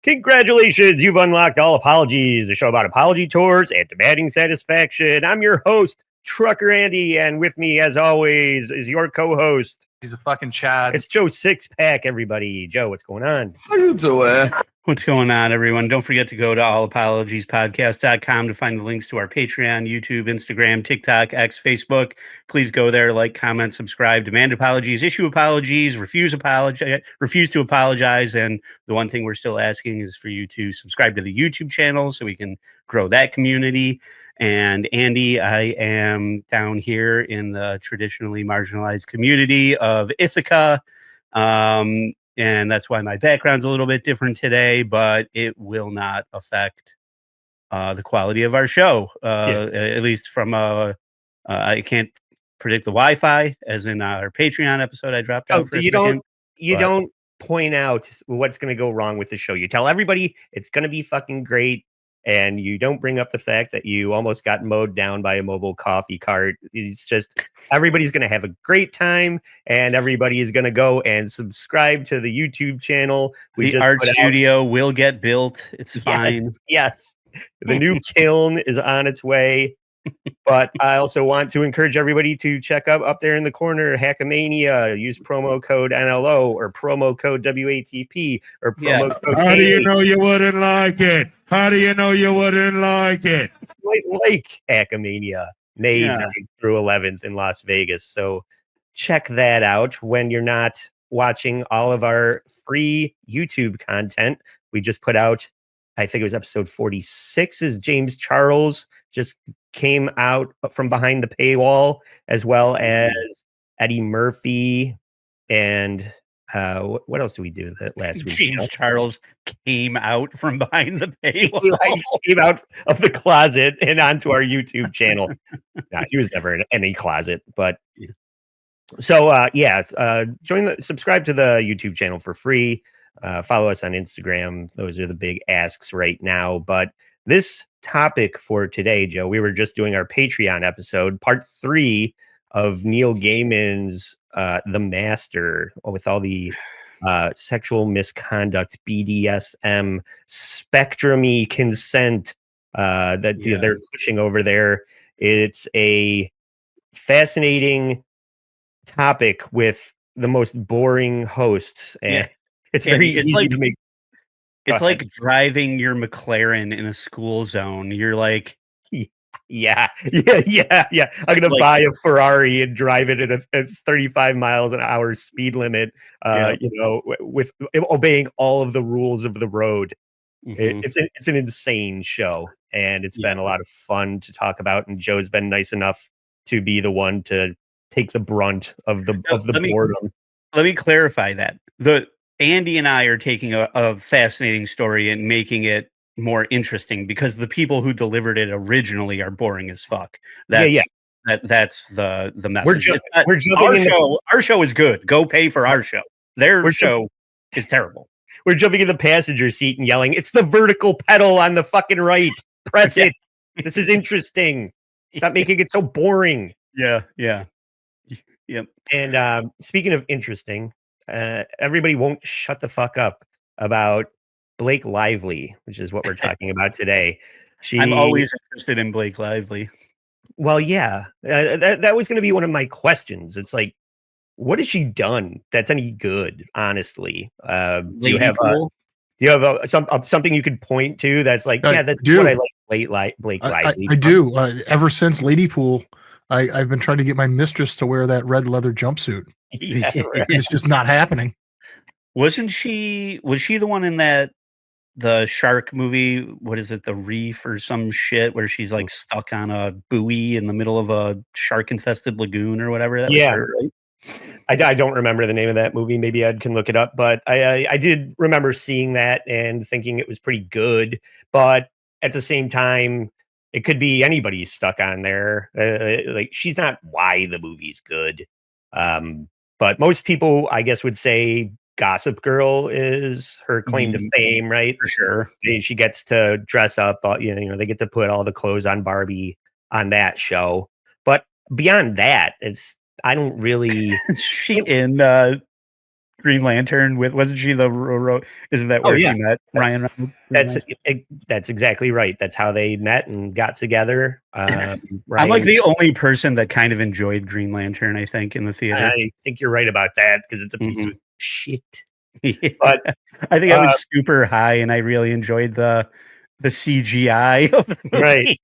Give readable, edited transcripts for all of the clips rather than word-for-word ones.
Congratulations, you've unlocked All Apologies, a show about apology tours and demanding satisfaction. I'm your host, Trucker Andy, and with me, as always, is your co-host. He's a fucking Chad. It's Joe Sixpack, everybody. Joe, what's going on? How you doing? What's going on, everyone? Don't forget to go to allapologiespodcast.com to find the links to our Patreon, YouTube, Instagram, TikTok, X, Facebook. Please go there, like, comment, subscribe, demand apologies, issue apologies, refuse to apologize. And the one thing we're still asking is for you to subscribe to the YouTube channel so we can grow that community. And Andy, I am down here in the traditionally marginalized community of Ithaca. And that's why my background's a little bit different today, but it will not affect the quality of our show. At least from I can't predict the Wi-Fi, as in our Patreon episode I dropped out. You don't point out what's going to go wrong with the show. You tell everybody it's going to be fucking great. And you don't bring up the fact that you almost got mowed down by a mobile coffee cart. It's just everybody's going to have a great time, and everybody is going to go and subscribe to the YouTube channel. The art studio will get built. It's fine. Yes. The new kiln is on its way. But I also want to encourage everybody to check out up there in the corner, Hackamania. Use promo code NLO or promo code WATP or promo code. How do you know you wouldn't like it? How do you know you wouldn't like it? Like Hackamania, May 9th through 11th in Las Vegas. So check that out when you're not watching all of our free YouTube content. We just put out, I think it was episode 46, is James Charles just came out from behind the paywall, as well as Eddie Murphy. And what else did we do that last week? James Charles came out from behind the paywall. He came out of the closet and onto our YouTube channel. He was never in any closet, but so subscribe to the YouTube channel for free. Follow us on Instagram. Those are the big asks right now. But this topic for today, Joe, we were just doing our Patreon episode, part 3 of Neil Gaiman's The Master, with all the sexual misconduct, BDSM, spectrum-y consent that they're pushing over there. It's a fascinating topic with the most boring hosts, and it's very easy to make. It's like driving your McLaren in a school zone. You're like, yeah. I'm gonna buy a Ferrari and drive it at a 35 miles an hour speed limit. With obeying all of the rules of the road. Mm-hmm. It's an insane show, and it's been a lot of fun to talk about. And Joe's been nice enough to be the one to take the brunt of the boredom. Let me clarify that. Andy and I are taking a fascinating story and making it more interesting because the people who delivered it originally are boring as fuck. That's the message. Our show is good. Go pay for our show. Their show is terrible. We're jumping in the passenger seat and yelling, "It's the vertical pedal on the fucking right. Press it. This is interesting. Stop making it so boring." Yeah. And speaking of interesting, everybody won't shut the fuck up about Blake Lively, which is what we're talking about today. I'm always interested in Blake Lively. Well, that was going to be one of my questions. It's like, what has she done that's any good? Honestly, do you have something you could point to that's like, that's what I like. Blake Lively. I do. Ever since Ladypool, I've been trying to get my mistress to wear that red leather jumpsuit. Yeah, right. It's just not happening. Was she the one in the shark movie? What is it? The Reef or some shit where she's like stuck on a buoy in the middle of a shark infested lagoon or whatever. That was her, right? I don't remember the name of that movie. Maybe Ed can look it up, but I did remember seeing that and thinking it was pretty good. But at the same time, it could be anybody stuck on there. Like, she's not why the movie's good. But most people, I guess, would say Gossip Girl is her claim to fame, right? For sure. She gets to dress up, they get to put all the clothes on Barbie on that show. But beyond that, I don't really. She in Green Lantern with, wasn't she the isn't that where she met Ryan Reynolds? That's exactly right. That's how they met and got together. I'm like the only person that kind of enjoyed Green Lantern, I think, in the theater. I think you're right about that because it's a piece of shit. Yeah. But I think I was super high and I really enjoyed the CGI of the movie. Right.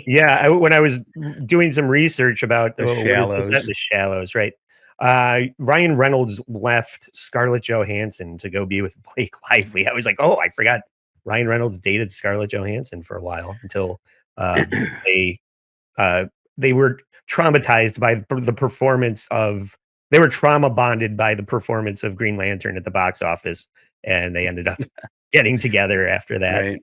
Yeah, when I was doing some research about The Shallows. The Shallows, right? Ryan Reynolds left Scarlett Johansson to go be with Blake Lively. I was like, oh, I forgot Ryan Reynolds dated Scarlett Johansson for a while until they were traumatized by the performance of. They were trauma bonded by the performance of Green Lantern at the box office, and they ended up getting together after that. Right.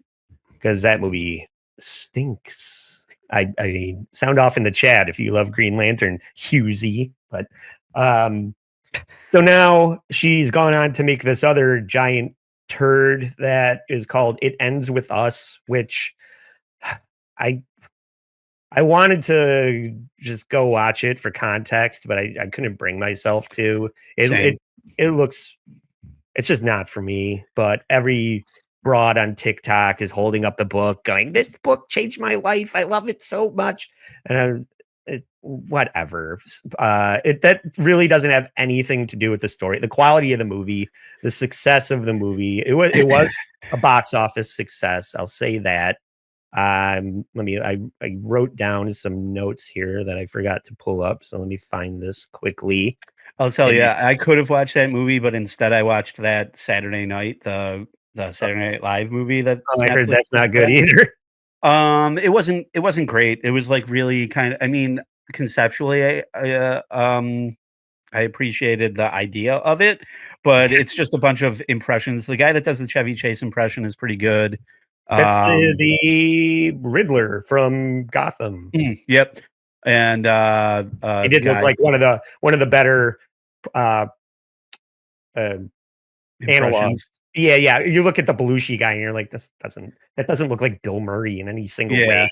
Because that movie stinks. I mean, sound off in the chat if you love Green Lantern, Husey. But so now she's gone on to make this other giant turd that is called It Ends With Us, which I wanted to just go watch it for context, but I couldn't bring myself to. It looks, it's just not for me. But every broad on TikTok is holding up the book, going, "This book changed my life. I love it so much." And whatever. That really doesn't have anything to do with the story, the quality of the movie, the success of the movie. It was a box office success. I'll say that. I wrote down some notes here that I forgot to pull up, so let me find this quickly. I'll tell you, I could have watched that movie, but instead I watched that Saturday night, the Saturday Night Live movie that I heard that's not good either. It wasn't great. It was like really kind of, I mean, conceptually, I appreciated the idea of it, but it's just a bunch of impressions. The guy that does the Chevy Chase impression is pretty good. That's the Riddler from Gotham. Yep. And he did look like one of the better analogs. Yeah. You look at the Belushi guy and you're like, that doesn't look like Bill Murray in any single way.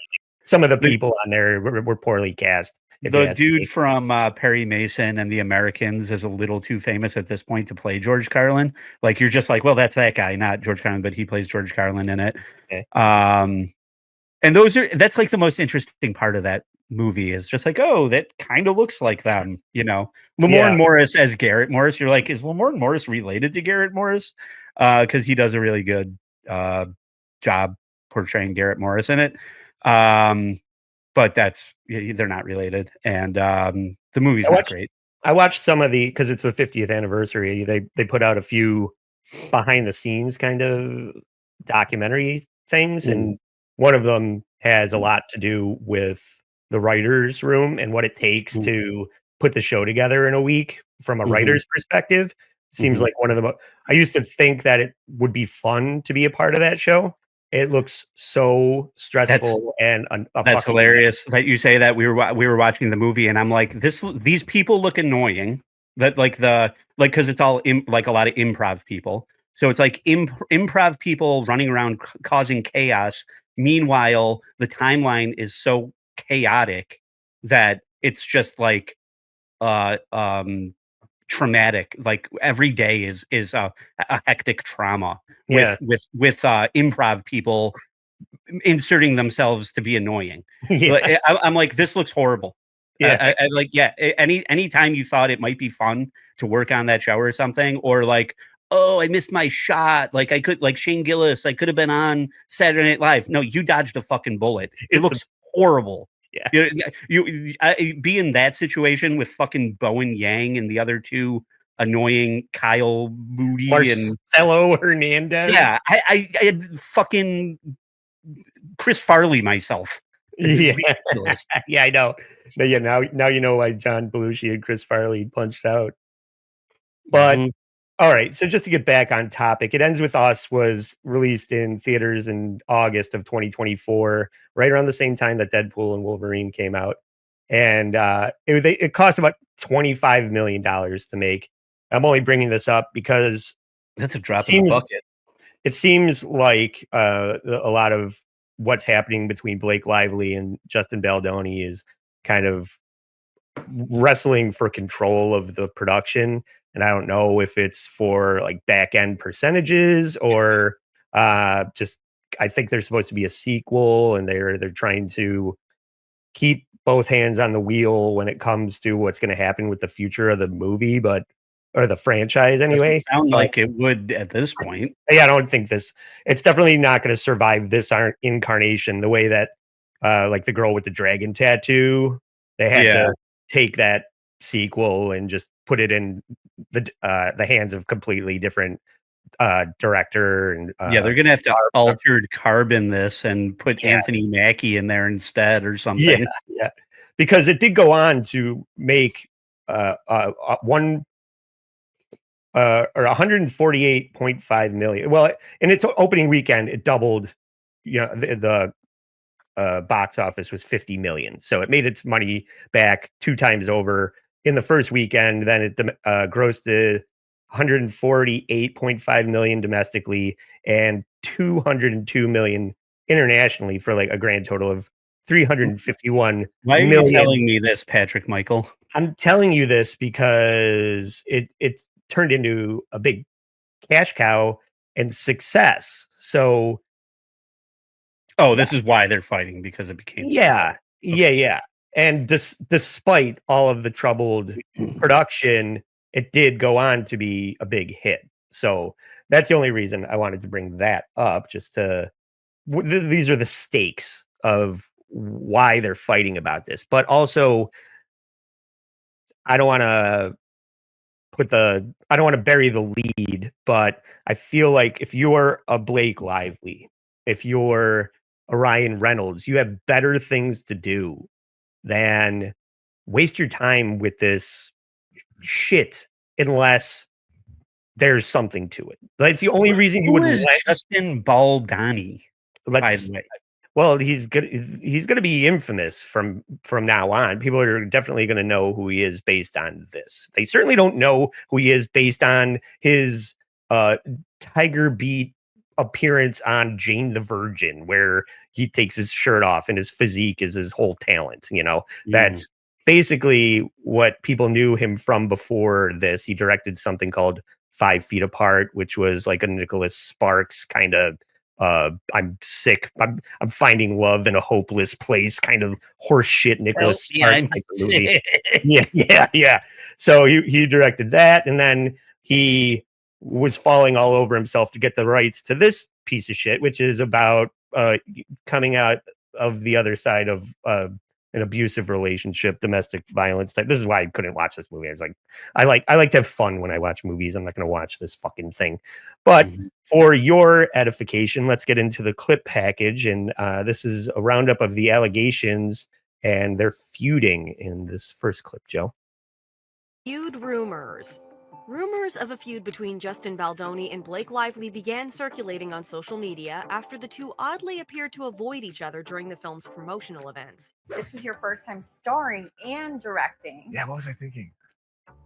Some of the people on there were poorly cast. The dude from Perry Mason and The Americans is a little too famous at this point to play George Carlin. Like, you're just like, well, that's that guy, not George Carlin, but he plays George Carlin in it. Okay. And that's like the most interesting part of that movie is just like, oh, that kind of looks like them, you know. Lamorne Morris as Garrett Morris. You're like, is Lamorne Morris related to Garrett Morris? Because he does a really good job portraying Garrett Morris in it. But they're not related, and the movie's not great. I watched some of because it's the 50th anniversary. They put out a few behind the scenes kind of documentary things, and one of them has a lot to do with the writer's room and what it takes to put the show together in a week from a writer's perspective. Seems like one of the I used to think that it would be fun to be a part of that show. It looks so stressful that's hilarious that you say that. We were watching the movie and I'm like, these people look annoying. That because it's all like a lot of improv people. So it's like improv people running around causing chaos. Meanwhile, the timeline is so chaotic that it's just like traumatic. Like every day is a hectic trauma with improv people inserting themselves to be annoying. I'm like, this looks horrible. Anytime you thought it might be fun to work on that show or something, or like, oh, I missed my shot, like I could, like Shane Gillis, I could have been on Saturday Night Live. No, you dodged a fucking bullet. It looks horrible. You be in that situation with fucking Bowen Yang and the other two annoying Kyle Moody and Marcelo Hernandez. Yeah, I had fucking Chris Farley myself. Yeah, I know. But yeah, now you know why John Belushi and Chris Farley punched out. But all right, so just to get back on topic, It Ends With Us was released in theaters in August of 2024, right around the same time that Deadpool and Wolverine came out. And it cost about $25 million to make. I'm only bringing this up because that's a drop in the bucket. It seems like a lot of what's happening between Blake Lively and Justin Baldoni is kind of wrestling for control of the production. and I don't know if it's for like back end percentages or just I think there's supposed to be a sequel, and they're trying to keep both hands on the wheel when it comes to what's going to happen with the future of the movie, or the franchise anyway. Sound like it would at this point. Yeah, I don't think it's definitely not going to survive this incarnation the way that like the girl with the dragon tattoo, they had to take that sequel and just put it in the hands of completely different director and they're gonna have to altered carbon this and put Anthony Mackie in there instead or something. Yeah, because it did go on to make one or 148.5 million. Well, in its opening weekend, it doubled. The box office was 50 million, so it made its money back 2 times over in the first weekend. Then it grossed to 148.5 million domestically and 202 million internationally for like a grand total of 351 Why are million. you telling me this, Patrick Michael? I'm telling you this because it's turned into a big cash cow and success. So this is why they're fighting, because it became yeah. And despite all of the troubled production, it did go on to be a big hit. So that's the only reason I wanted to bring that up, just to these are the stakes of why they're fighting about this. But also, I don't want to bury the lead, but I feel like if you're a Blake Lively, if you're a Ryan Reynolds, you have better things to do than waste your time with this shit unless there's something to it. That's the only reason you would Justin Baldoni, by the way. Well, he's gonna be infamous from now on. People are definitely gonna know who he is based on this. They certainly don't know who he is based on his Tiger Beat appearance on Jane the Virgin, where he takes his shirt off and his physique is his whole talent. That's basically what people knew him from before this. He directed something called 5 Feet Apart, which was like a Nicholas Sparks kind of I'm sick. I'm finding love in a hopeless place kind of horseshit Nicholas Sparks type of movie. Yeah. So he directed that, and then he was falling all over himself to get the rights to this piece of shit, which is about coming out of the other side of an abusive relationship, domestic violence type. This is why I couldn't watch this movie. I was like, I like to have fun when I watch movies. I'm not going to watch this fucking thing. But for your edification, let's get into the clip package. And this is a roundup of the allegations, and they're feuding in this first clip, Joe. Feud rumors. Rumors of a feud between Justin Baldoni and Blake Lively began circulating on social media after the two oddly appeared to avoid each other during the film's promotional events. This was your first time starring and directing. Yeah, what was I thinking?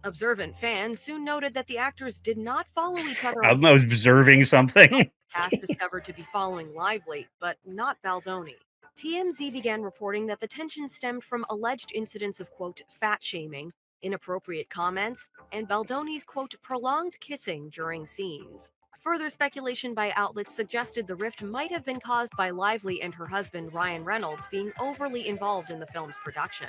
Observant fans soon noted that the actors did not follow each other. I was observing something. Cast discovered to be following Lively, but not Baldoni. TMZ began reporting that the tension stemmed from alleged incidents of, quote, fat shaming, inappropriate comments, and Baldoni's, quote, prolonged kissing during scenes. Further speculation by outlets suggested the rift might have been caused by Lively and her husband, Ryan Reynolds, being overly involved in the film's production.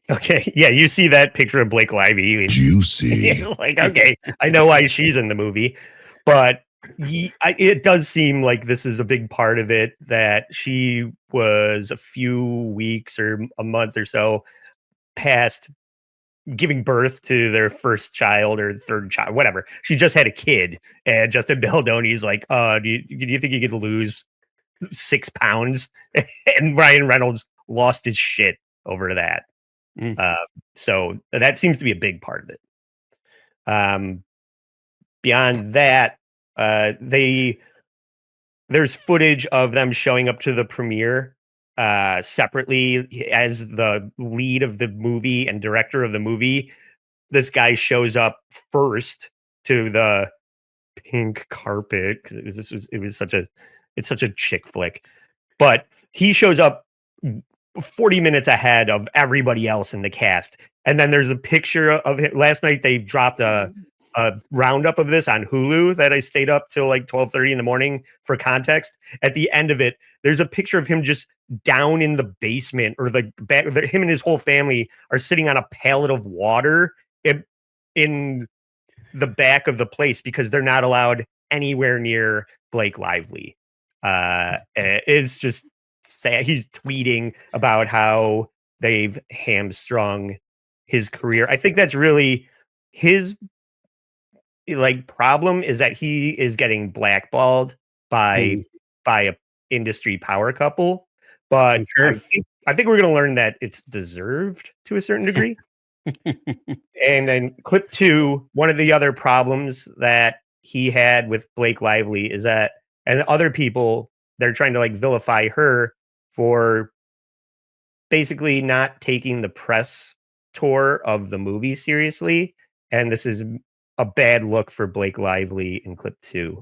Okay, yeah, you see that picture of Blake Lively. Juicy. Like, okay, I know why she's in the movie, but it does seem like this is a big part of it, that she was a few weeks or a month or so past giving birth to their first child or third child, whatever. She just had a kid, and Justin Baldoni's like, do you think you could lose 6 pounds? And Ryan Reynolds lost his shit over that. So that seems to be a big part of it. Beyond that, there's footage of them showing up to the premiere separately as the lead of the movie and director of the movie. This guy shows up first to the pink carpet because it's such a chick flick, but he shows up 40 minutes ahead of everybody else in the cast. And then there's a picture of him. Last night they dropped a roundup of this on Hulu that I stayed up till like 12:30 in the morning for context. At the end of it, there's a picture of him just down in the basement, or the back. Him and his whole family are sitting on a pallet of water in the back of the place because they're not allowed anywhere near Blake Lively. It's just sad. He's tweeting about how they've hamstrung his career. I think that's really his problem, is that he is getting blackballed by a industry power couple. But Sure. I think we're going to learn that it's deserved to a certain degree. And then clip 2, one of the other problems that he had with Blake Lively is that, and other people, they're trying to like vilify her for basically not taking the press tour of the movie seriously. And this is a bad look for Blake Lively in clip 2.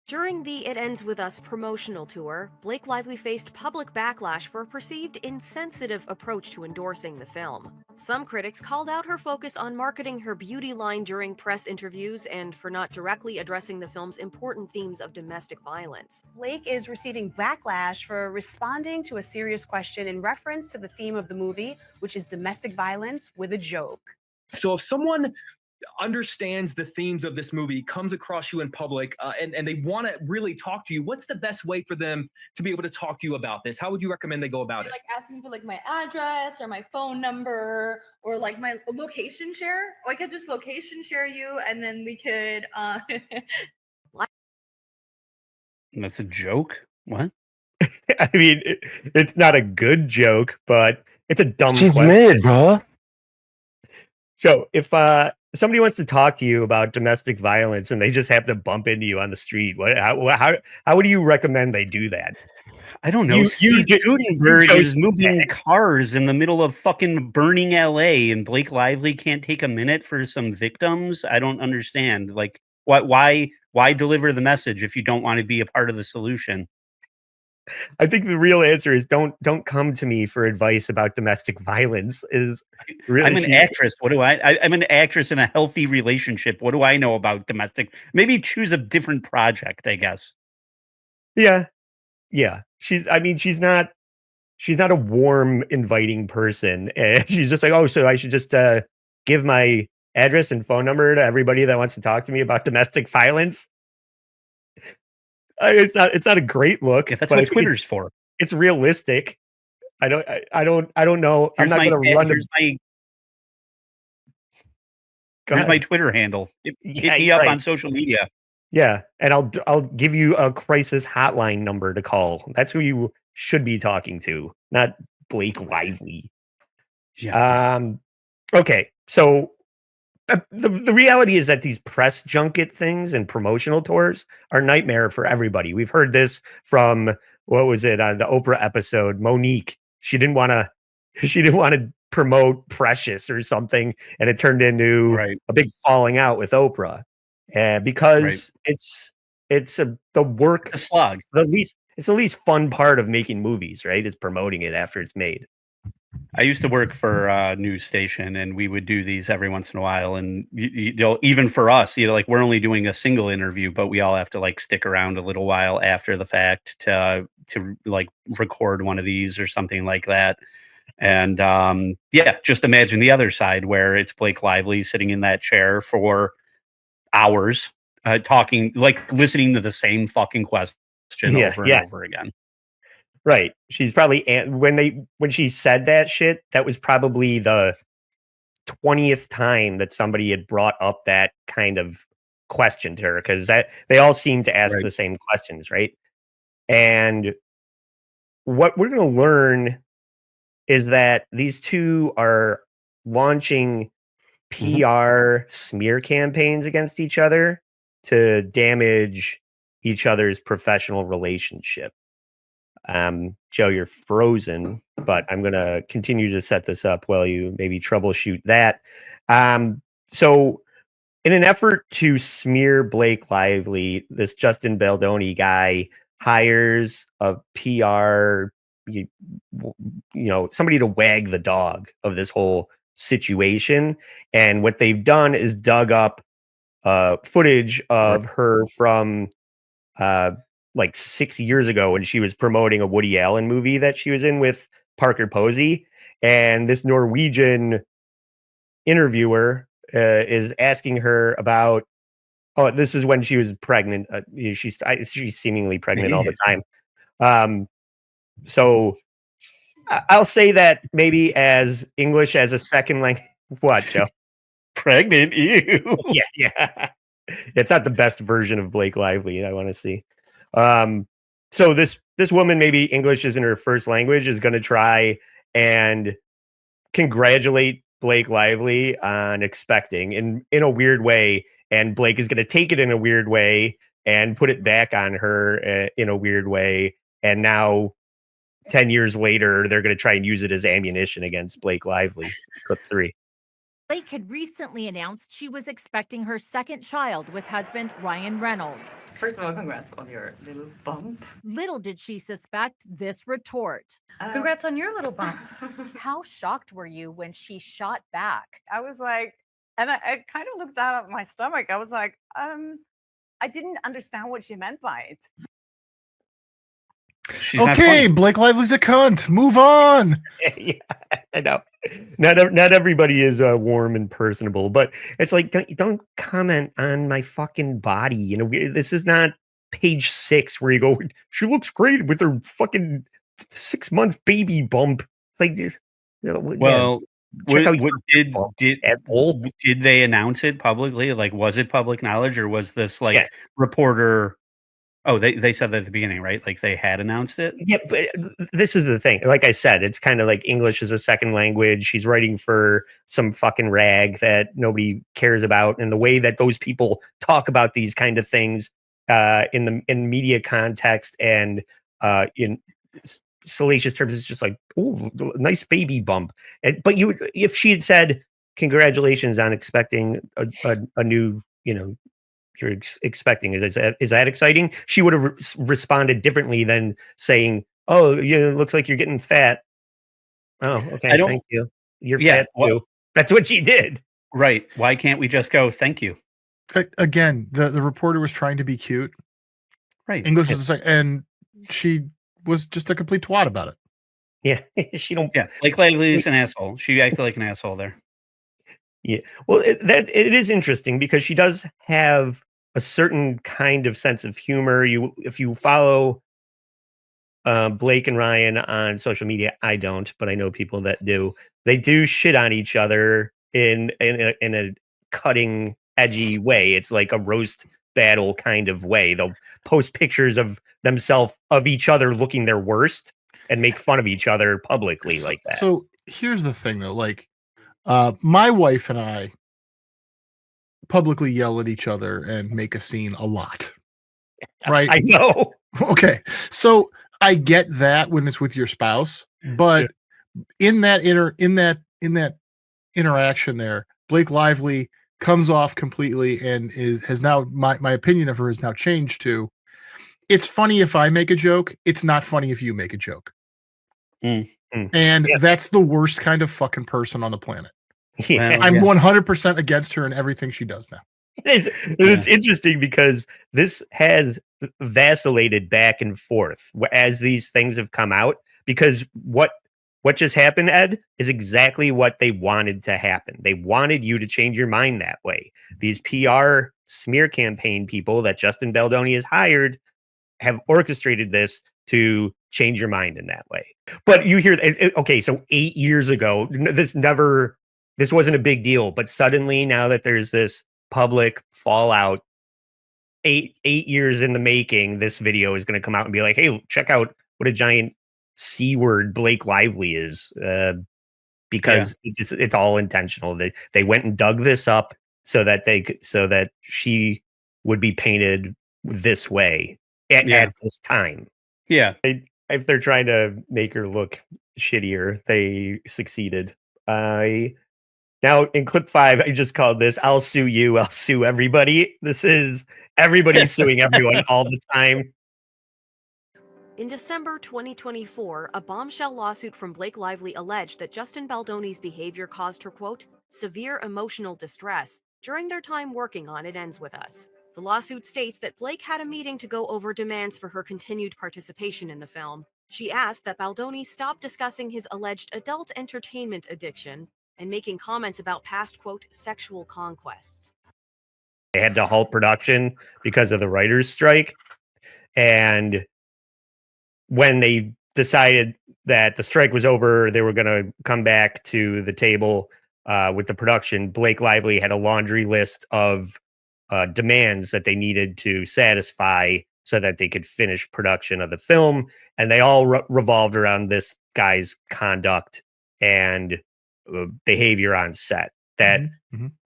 During the It Ends With Us promotional tour, Blake Lively faced public backlash for a perceived insensitive approach to endorsing the film. Some critics called out her focus on marketing her beauty line during press interviews and for not directly addressing the film's important themes of domestic violence. Blake is receiving backlash for responding to a serious question in reference to the theme of the movie, which is domestic violence, with a joke. So if someone understands the themes of this movie, comes across you in public, and they want to really talk to you, what's the best way for them to be able to talk to you about this? How would you recommend they go about it? Like asking for like my address or my phone number or like my location share. Or I could just location share you, and then we could That's a joke? What? I mean, it's not a good joke, but it's a dumb She's question. mad, bro. So if somebody wants to talk to you about domestic violence and they just happen to bump into you on the street, how would you recommend they do that? I don't know. Steve Gutenberg is moving cars in the middle of fucking burning LA, and Blake Lively can't take a minute for some victims. I don't understand. Like, why deliver the message if you don't want to be a part of the solution? I think the real answer is don't come to me for advice about domestic violence. Is really, I'm an actress. What do I'm an actress in a healthy relationship. What do I know about domestic? Maybe choose a different project, I guess. Yeah. She's not a warm, inviting person. And she's just like, oh, so I should just give my address and phone number to everybody that wants to talk to me about domestic violence. It's not a great look. Yeah, that's what Twitter's for. It's realistic. I don't know. Here's I'm not going to run. Here's my Twitter handle. Hit me up on social media. Yeah, and I'll give you a crisis hotline number to call. That's who you should be talking to, not Blake Lively. Yeah. Okay, so the reality is that these press junket things and promotional tours are a nightmare for everybody. We've heard this from, what was it, on the Oprah episode, Monique. She didn't want to promote Precious or something, and it turned into a big falling out with Oprah. Because it's the work, the slog. It's the least fun part of making movies, right? It's promoting it after it's made. I used to work for a news station, and we would do these every once in a while. And you know, even for us, like we're only doing a single interview, but we all have to like stick around a little while after the fact to like record one of these or something like that. And just imagine the other side where it's Blake Lively sitting in that chair for hours, talking, like listening to the same fucking question over and over again. Right. She's probably, when she said that shit, that was probably the 20th time that somebody had brought up that kind of question to her, because they all seem to ask the same questions, right? And what we're going to learn is that these two are launching PR smear campaigns against each other to damage each other's professional relationship. Joe, you're frozen, but I'm going to continue to set this up while you maybe troubleshoot that. So in an effort to smear Blake Lively, this Justin Baldoni guy hires a PR you somebody to wag the dog of this whole situation. And what they've done is dug up footage of her from like 6 years ago when she was promoting a Woody Allen movie that she was in with Parker Posey, and this Norwegian interviewer is asking her about. Oh, this is when she was pregnant. She's seemingly pregnant all the time. So I'll say that maybe as English as a second language. What, Joe? Pregnant? Ew. Yeah. It's not the best version of Blake Lively I want to see. So this woman, maybe English isn't her first language, is going to try and congratulate Blake Lively on expecting in a weird way, and Blake is going to take it in a weird way and put it back on her in a weird way. And now, 10 years later, they're going to try and use it as ammunition against Blake Lively. Clip 3. Blake had recently announced she was expecting her second child with husband Ryan Reynolds. First of all, congrats on your little bump. Little did she suspect this retort. Congrats on your little bump. How shocked were you when she shot back? I was like, and I kind of looked down at my stomach. I was like, I didn't understand what she meant by it. Okay, Blake Lively's a cunt. Move on. Yeah, I know. Not everybody is warm and personable, but it's like don't comment on my fucking body. You know, this is not Page 6 where you go, she looks great with her fucking 6-month baby bump. It's like this. Well, did they announce it publicly? Like, was it public knowledge, or was this like reporter? Oh, they said that at the beginning, right? Like they had announced it? Yeah, but this is the thing. Like I said, it's kind of like English is a second language. She's writing for some fucking rag that nobody cares about. And the way that those people talk about these kind of things in media context and in salacious terms, it's just like, oh, nice baby bump. But if she had said, congratulations on expecting a new, you're expecting, is that exciting? She would have responded differently than saying, oh, it looks like you're getting fat. Oh, okay, thank you. You're fat too. That's what she did. Right. Why can't we just go, thank you? Again, the reporter was trying to be cute. Right. English was the second, and she was just a complete twat about it. Yeah. She don't. Yeah. Blake Lively is an asshole. She acted like an asshole there. Yeah, well, it is interesting because she does have a certain kind of sense of humor. If you follow Blake and Ryan on social media, I don't, but I know people that do. They do shit on each other in a cutting, edgy way. It's like a roast battle kind of way. They'll post pictures of themselves, of each other looking their worst, and make fun of each other publicly like that. So here's the thing, though, like. My wife and I publicly yell at each other and make a scene a lot. Right? I know. Okay. So I get that when it's with your spouse, but in that interaction there, Blake Lively comes off completely and has now my opinion of her has now changed to, it's funny if I make a joke, it's not funny if you make a joke. And that's the worst kind of fucking person on the planet. Yeah. I'm 100% against her in everything she does now. It's interesting because this has vacillated back and forth as these things have come out, because what just happened, Ed, is exactly what they wanted to happen. They wanted you to change your mind that way. These PR smear campaign people that Justin Baldoni has hired have orchestrated this to change your mind in that way. But you hear, okay, so 8 years ago, this wasn't a big deal, but suddenly now that there's this public fallout, eight years in the making, this video is going to come out and be like, hey, check out what a giant C word Blake Lively is, because it's all intentional. They went and dug this up so that she would be painted this way at this time. Yeah. If they're trying to make her look shittier, they succeeded. Now in clip 5, I just called this, I'll sue you, I'll sue everybody. This is everybody suing everyone all the time. In December 2024, a bombshell lawsuit from Blake Lively alleged that Justin Baldoni's behavior caused her, quote, severe emotional distress during their time working on It Ends With Us. The lawsuit states that Blake had a meeting to go over demands for her continued participation in the film. She asked that Baldoni stop discussing his alleged adult entertainment addiction and making comments about past, quote, sexual conquests. They had to halt production because of the writer's strike. And when they decided that the strike was over, they were going to come back to the table with the production. Blake Lively had a laundry list of demands that they needed to satisfy so that they could finish production of the film. And they all revolved around this guy's conduct and behavior on set that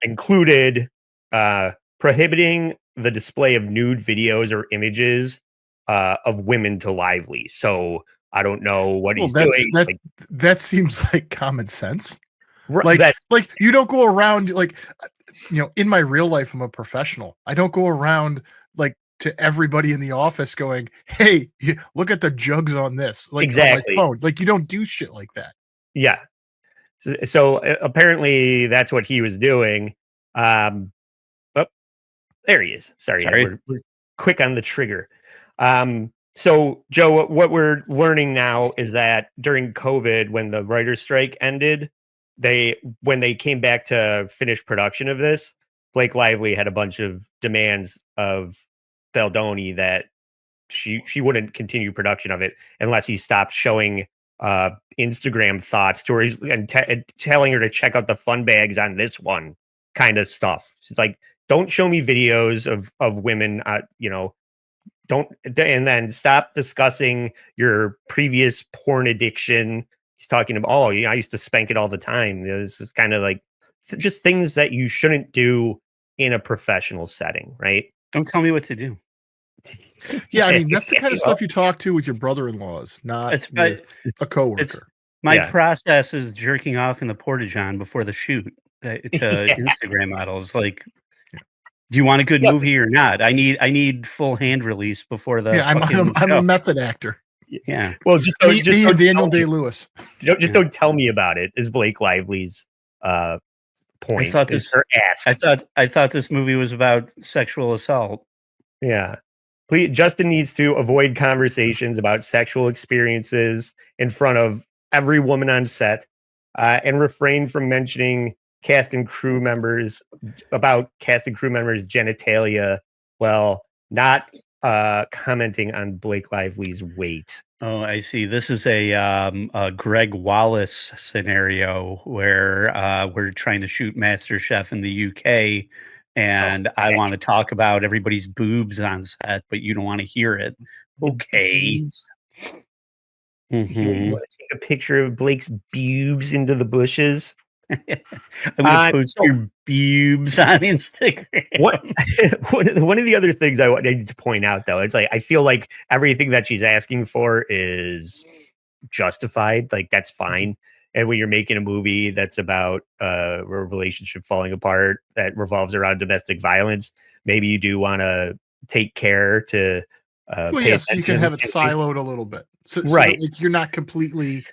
included prohibiting the display of nude videos or images of women to Lively. So I don't know what he's doing. That seems like common sense. Right, Like you don't go around in my real life, I'm a professional. I don't go around like to everybody in the office going, "Hey, look at the jugs on this." Like exactly. on my phone. Like you don't do shit like that. Yeah. So apparently that's what he was doing. Oh, there he is. Sorry. We're quick on the trigger. So Joe, what we're learning now is that during COVID, when the writer's strike ended, when they came back to finish production of this, Blake Lively had a bunch of demands of Baldoni that she wouldn't continue production of it unless he stopped showing Instagram thoughts to her and telling her to check out the fun bags on this one kind of stuff. It's like, don't show me videos of women, don't, and then stop discussing your previous porn addiction. He's talking about, I used to spank it all the time. This is kind of like just things that you shouldn't do in a professional setting, right? Don't tell me what to do. Yeah, I mean, that's the kind of stuff you talk to with your brother-in-laws, not with a coworker. My process is jerking off in the porta-john before the shoot to Instagram models. Like, do you want a good movie or not? I need full hand release before the. Yeah, I'm a method actor. Yeah. Well, just me and Daniel Day-Lewis. Don't tell me about it. Is Blake Lively's point? I thought this movie was about sexual assault. Yeah. Please, Justin needs to avoid conversations about sexual experiences in front of every woman on set, and refrain from mentioning cast and crew members genitalia. Well, not commenting on Blake Lively's weight. Oh, I see. This is a Greg Wallace scenario where we're trying to shoot MasterChef in the UK, and I want to talk about everybody's boobs on set, but you don't want to hear it. Okay. You want to take a picture of Blake's boobs into the bushes? I'm going to post your boobs on Instagram. One of the other things I need to point out, though, it's like I feel like everything that she's asking for is justified. Like, that's fine. And when you're making a movie that's about a relationship falling apart that revolves around domestic violence, maybe you do want to take care to. So you can have it siloed a little bit, so right? That, like, you're not completely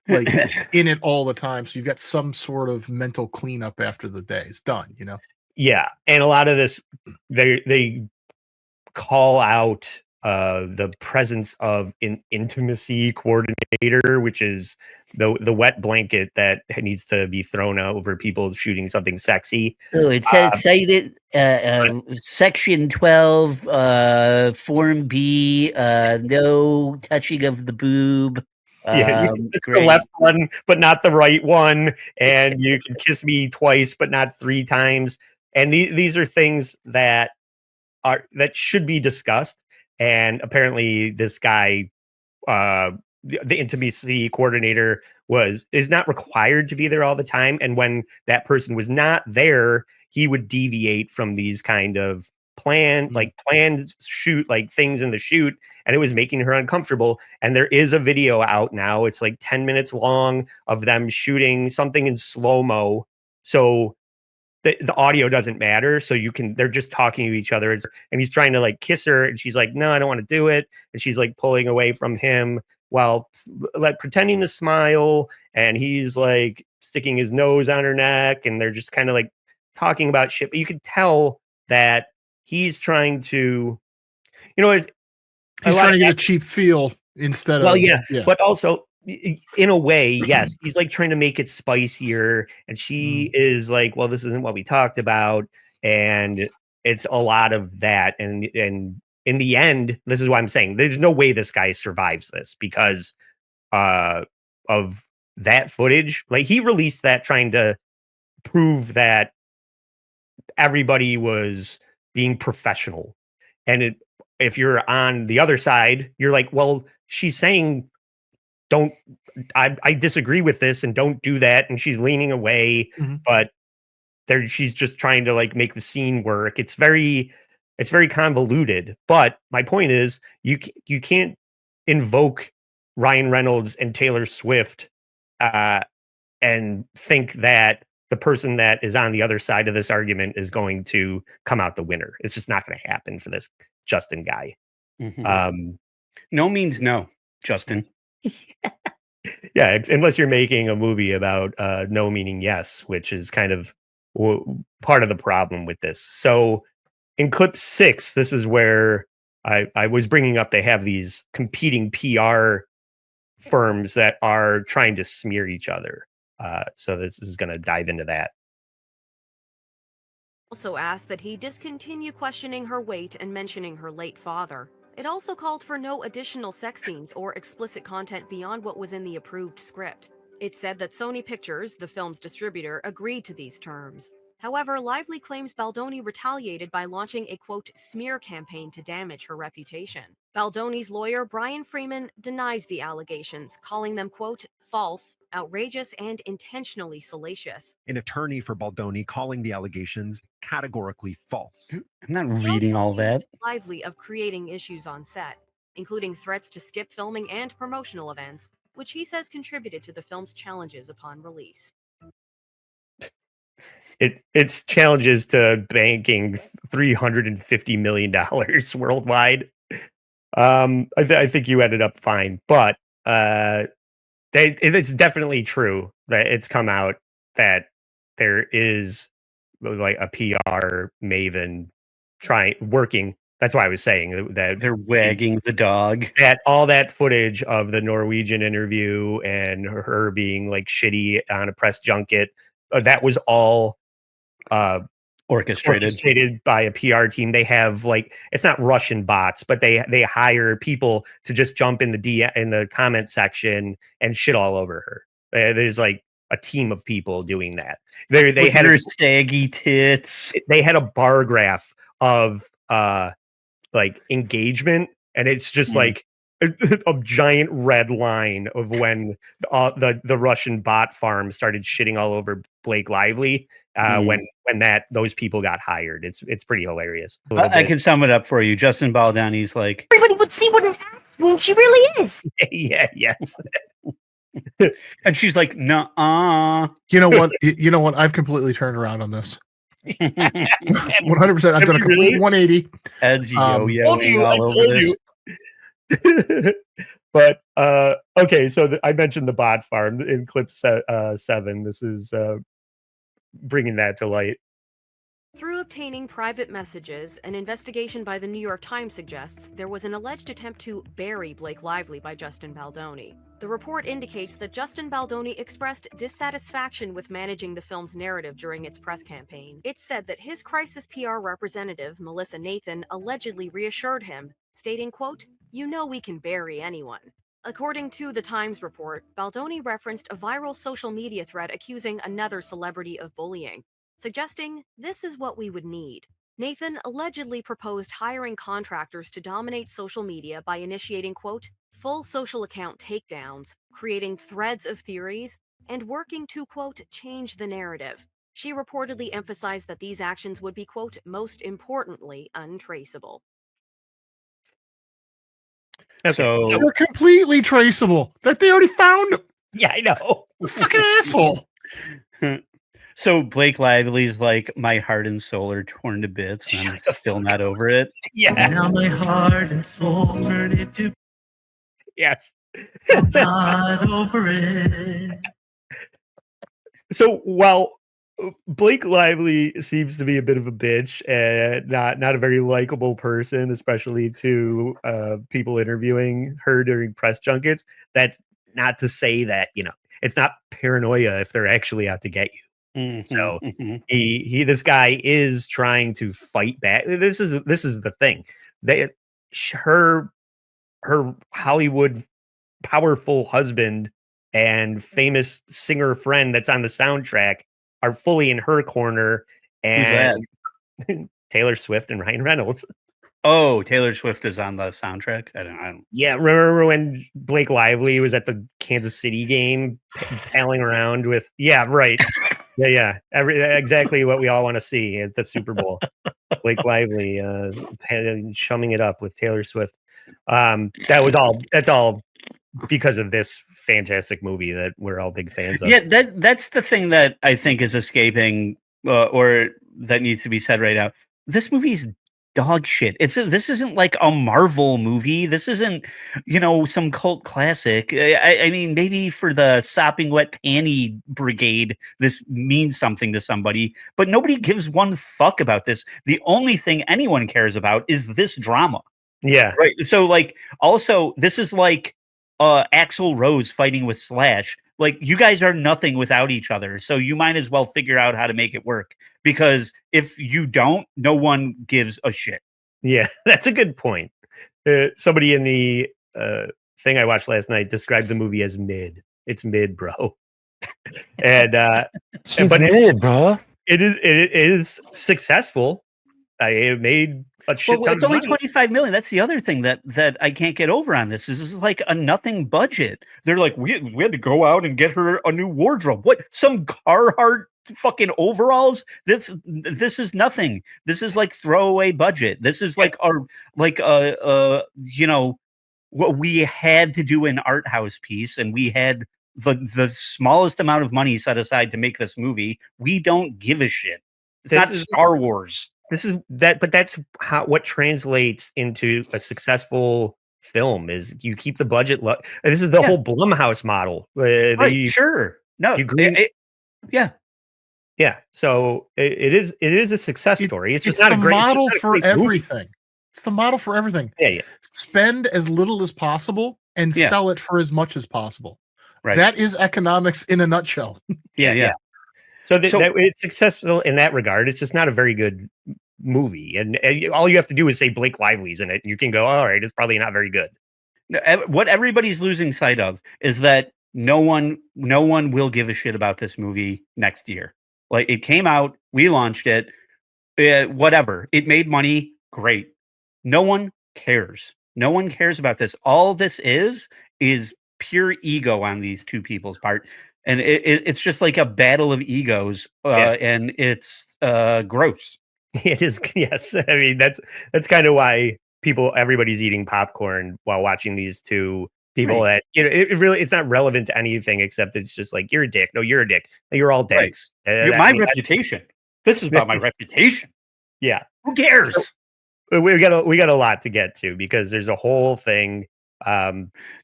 like in it all the time. So you've got some sort of mental cleanup after the day is done. Yeah, and a lot of this, they call out the presence of an intimacy coordinator, which is the wet blanket that needs to be thrown over people shooting something sexy. Oh, it says cited section 12, form B, no touching of the boob. The left one, but not the right one, and you can kiss me twice, but not 3 times. And these are things that should be discussed. And apparently, this guy, the intimacy coordinator, is not required to be there all the time. And when that person was not there, he would deviate from these kind of planned shoot, like things in the shoot, and it was making her uncomfortable. And there is a video out now. It's like 10 minutes long of them shooting something in slow-mo. So the audio doesn't matter, so they're just talking to each other, and he's trying to like kiss her, and she's like, no, I don't want to do it, and she's like pulling away from him while like pretending to smile, and he's like sticking his nose on her neck, and they're just kind of like talking about shit, but you could tell that he's trying to, he's trying to get a cheap feel instead of but also in a way, yes, he's like trying to make it spicier, and she is like, well, this isn't what we talked about, and it's a lot of that, and in the end, this is why I'm saying there's no way this guy survives this because of that footage. Like, he released that trying to prove that everybody was being professional, and if you're on the other side, you're like, well, she's saying I disagree with this and don't do that, and she's leaning away, but she's just trying to like make the scene work. It's very convoluted, but my point is you can't invoke Ryan Reynolds and Taylor Swift and think that the person that is on the other side of this argument is going to come out the winner. It's just not going to happen for this Justin guy. No means no, Justin. Yeah, unless you're making a movie about no meaning yes, which is kind of part of the problem with this. So in clip 6, this is where I was bringing up, they have these competing PR firms that are trying to smear each other. So this is going to dive into that. Also asked that he discontinue questioning her weight and mentioning her late father. It also called for no additional sex scenes or explicit content beyond what was in the approved script. It said that Sony Pictures, the film's distributor, agreed to these terms. However, Lively claims Baldoni retaliated by launching a, quote, smear campaign to damage her reputation. Baldoni's lawyer, Brian Freeman, denies the allegations, calling them, quote, false, outrageous, and intentionally salacious. An attorney for Baldoni calling the allegations categorically false. I'm not reading all that. Lively of creating issues on set, including threats to skip filming and promotional events, which he says contributed to the film's challenges upon release. It's challenges to banking $350 million worldwide. I think you ended up fine, but it's definitely true that it's come out that there is like a PR maven working. That's why I was saying that they're wagging the dog. That all that footage of the Norwegian interview and her being like shitty on a press junket, that was all orchestrated by a PR team. They have like, it's not Russian bots, but they hire people to just jump in the comment section and shit all over her. There's like a team of people doing that. They had her staggy tits. They had a bar graph of like engagement, and it's just like a giant red line of when the Russian bot farm started shitting all over Blake Lively when those people got hired. It's pretty hilarious. I can sum it up for you. Justin Baldoni's like, everybody would see what an ass wound she really is. Yes. And she's like, nuh-uh. You know what? I've completely turned around on this. 100%. I've done a complete 180. Ed's yo-yoing all over this. But okay, so I mentioned the bot farm in clip 7. This is bringing that to light. Through obtaining private messages, an investigation by the New York Times suggests there was an alleged attempt to bury Blake Lively by Justin Baldoni. The report indicates that Justin Baldoni expressed dissatisfaction with managing the film's narrative during its press campaign. It said that his crisis PR representative, Melissa Nathan, allegedly reassured him, stating, quote, "You know we can bury anyone." According to the Times report, Baldoni referenced a viral social media thread accusing another celebrity of bullying, suggesting this is what we would need. Nathan allegedly proposed hiring contractors to dominate social media by initiating, quote, full social account takedowns, creating threads of theories, and working to, quote, change the narrative. She reportedly emphasized that these actions would be, quote, most importantly, untraceable. Okay. So they're completely traceable. That they already found. Yeah, I know. Fucking asshole. So Blake Lively's like, my heart and soul are torn to bits, and I'm still not over it. Yeah. Now my heart and soul turn into. Yes. I'm not over it. So while Blake Lively seems to be a bit of a bitch and not a very likable person, especially to people interviewing her during press junkets, that's not to say that, it's not paranoia if they're actually out to get you. So this guy is trying to fight back. This is the thing. Her Hollywood powerful husband and famous singer friend that's on the soundtrack are fully in her corner, and Taylor Swift and Ryan Reynolds. Oh, Taylor Swift is on the soundtrack. I don't. Yeah, remember when Blake Lively was at the Kansas City game, palling around with? Yeah, right. Yeah. Exactly what we all want to see at the Super Bowl. Blake Lively chumming it up with Taylor Swift. That's all because of this fantastic movie that we're all big fans of. Yeah, that's the thing that I think is escaping, or that needs to be said right now. This movie is dog shit. This isn't like a Marvel movie. This isn't, some cult classic. I mean, maybe for the sopping wet panty brigade, this means something to somebody, but nobody gives one fuck about this. The only thing anyone cares about is this drama. Yeah. Right. So, also, this is like Axl Rose fighting with Slash. Like, you guys are nothing without each other, so you might as well figure out how to make it work, because if you don't, no one gives a shit. Yeah, that's a good point. Somebody in the thing I watched last night described the movie as mid. It's mid, bro. And but mid, bro. It is successful. It made a shit ton it's of only money. 25 million. That's the other thing that I can't get over on this. This is like a nothing budget. They're like, we had to go out and get her a new wardrobe. What? Some Carhartt fucking overalls? This is nothing. This is like throwaway budget. This is like what we had to do an art house piece, and we had the smallest amount of money set aside to make this movie. We don't give a shit. It's not Star Wars. But that's what translates into a successful film is you keep the budget low. This is the whole Blumhouse model. Right, sure. No, yeah. So it is a success story. It's just not the a great model it's not a for great movie. everything. It's the model for everything. Yeah. Spend as little as possible and sell it for as much as possible. Right. That is economics in a nutshell. Yeah. So it's successful in that regard. It's just not a very good movie, and all you have to do is say Blake Lively's in it, and you can go, all right, it's probably not very good. What everybody's losing sight of is that no one will give a shit about this movie next year. Like, it came out, we launched it, whatever. It made money, great. No one cares. No one cares about this. All this is pure ego on these two people's part. And it's just like a battle of egos, and it's gross. It is, yes. I mean, that's kind of why everybody's eating popcorn while watching these two people. That it's not relevant to anything except it's just like, you're a dick. No, you're a dick. You're all dicks. Right. My reputation. This is about my reputation. Yeah. Who cares? So, we got a lot to get to because there's a whole thing.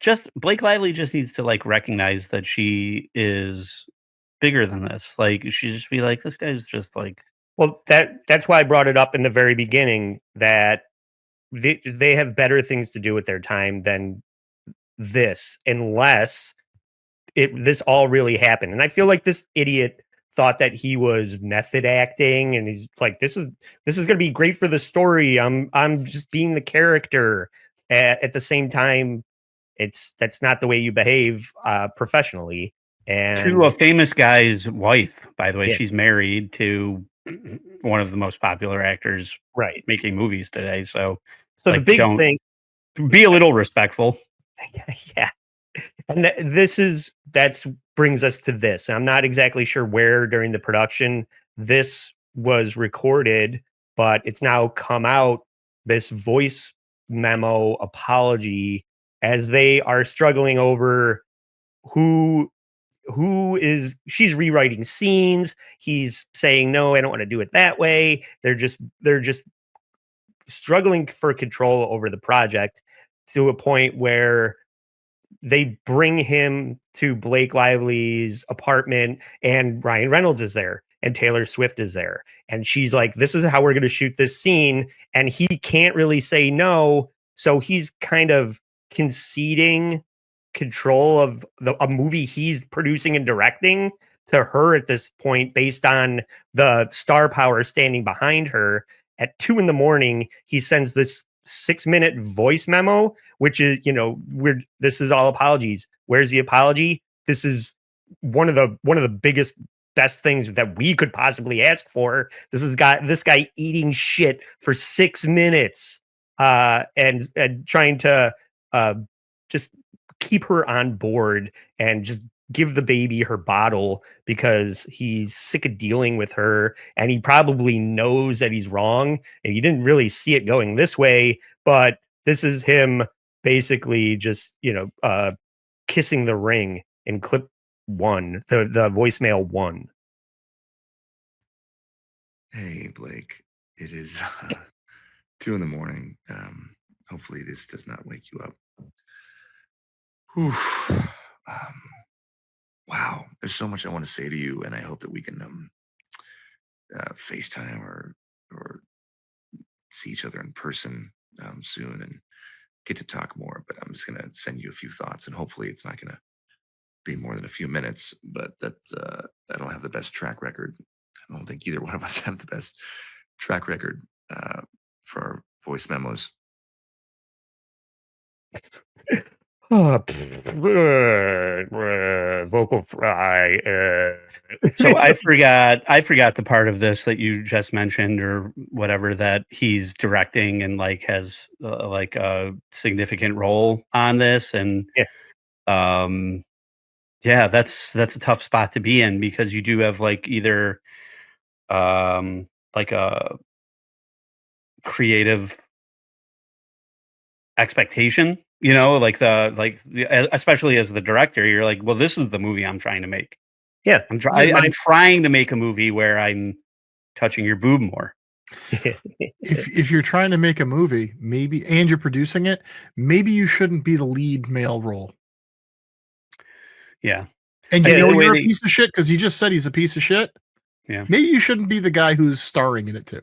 Just Blake Lively just needs to recognize that she is bigger than this. Like, she just be like, this guy's just like. Well, that's why I brought it up in the very beginning that they have better things to do with their time than this, unless this all really happened. And I feel like this idiot thought that he was method acting, and he's like, this is going to be great for the story. I'm just being the character. At the same time, that's not the way you behave professionally. And to a famous guy's wife, by the way, she's married to one of the most popular actors making movies today. So the big thing, be a little respectful. Yeah. And that brings us to this. I'm not exactly sure where during the production this was recorded, but it's now come out, this voice memo apology, as they are struggling over who she's rewriting scenes. He's saying, no, I don't want to do it that way. They're just struggling for control over the project to a point where they bring him to Blake Lively's apartment and Ryan Reynolds is there and Taylor Swift is there. And she's like, this is how we're going to shoot this scene. And he can't really say no. So he's kind of conceding control of a movie he's producing and directing to her at this point, based on the star power standing behind her. At 2 a.m, he sends this 6-minute voice memo, which is, this is all apologies. Where's the apology? This is one of the biggest, best things that we could possibly ask for. This guy eating shit for 6 minutes, and trying to just keep her on board and just give the baby her bottle because he's sick of dealing with her, and he probably knows that he's wrong, and you didn't really see it going this way, but this is him basically just kissing the ring in clip 1, the voicemail 1. Hey Blake, it is 2 a.m. Hopefully this does not wake you up. Whew. Wow, there's so much I want to say to you, and I hope that we can FaceTime or see each other in person soon and get to talk more. But I'm just gonna send you a few thoughts, and hopefully it's not gonna be more than a few minutes. But I don't have the best track record. I don't think either one of us have the best track record for our voice memos. Vocal fry. So I forgot the part of this that you just mentioned, or whatever, that he's directing and has like a significant role on this, and that's a tough spot to be in, because you do have either a creative expectation, especially as the director, you're like, well, this is the movie I'm trying to make. Yeah, I'm trying to make a movie where I'm touching your boob more. If you're trying to make a movie, maybe, and you're producing it, maybe you shouldn't be the lead male role. Yeah, and you're a piece of shit because he just said he's a piece of shit. Yeah, maybe you shouldn't be the guy who's starring in it too.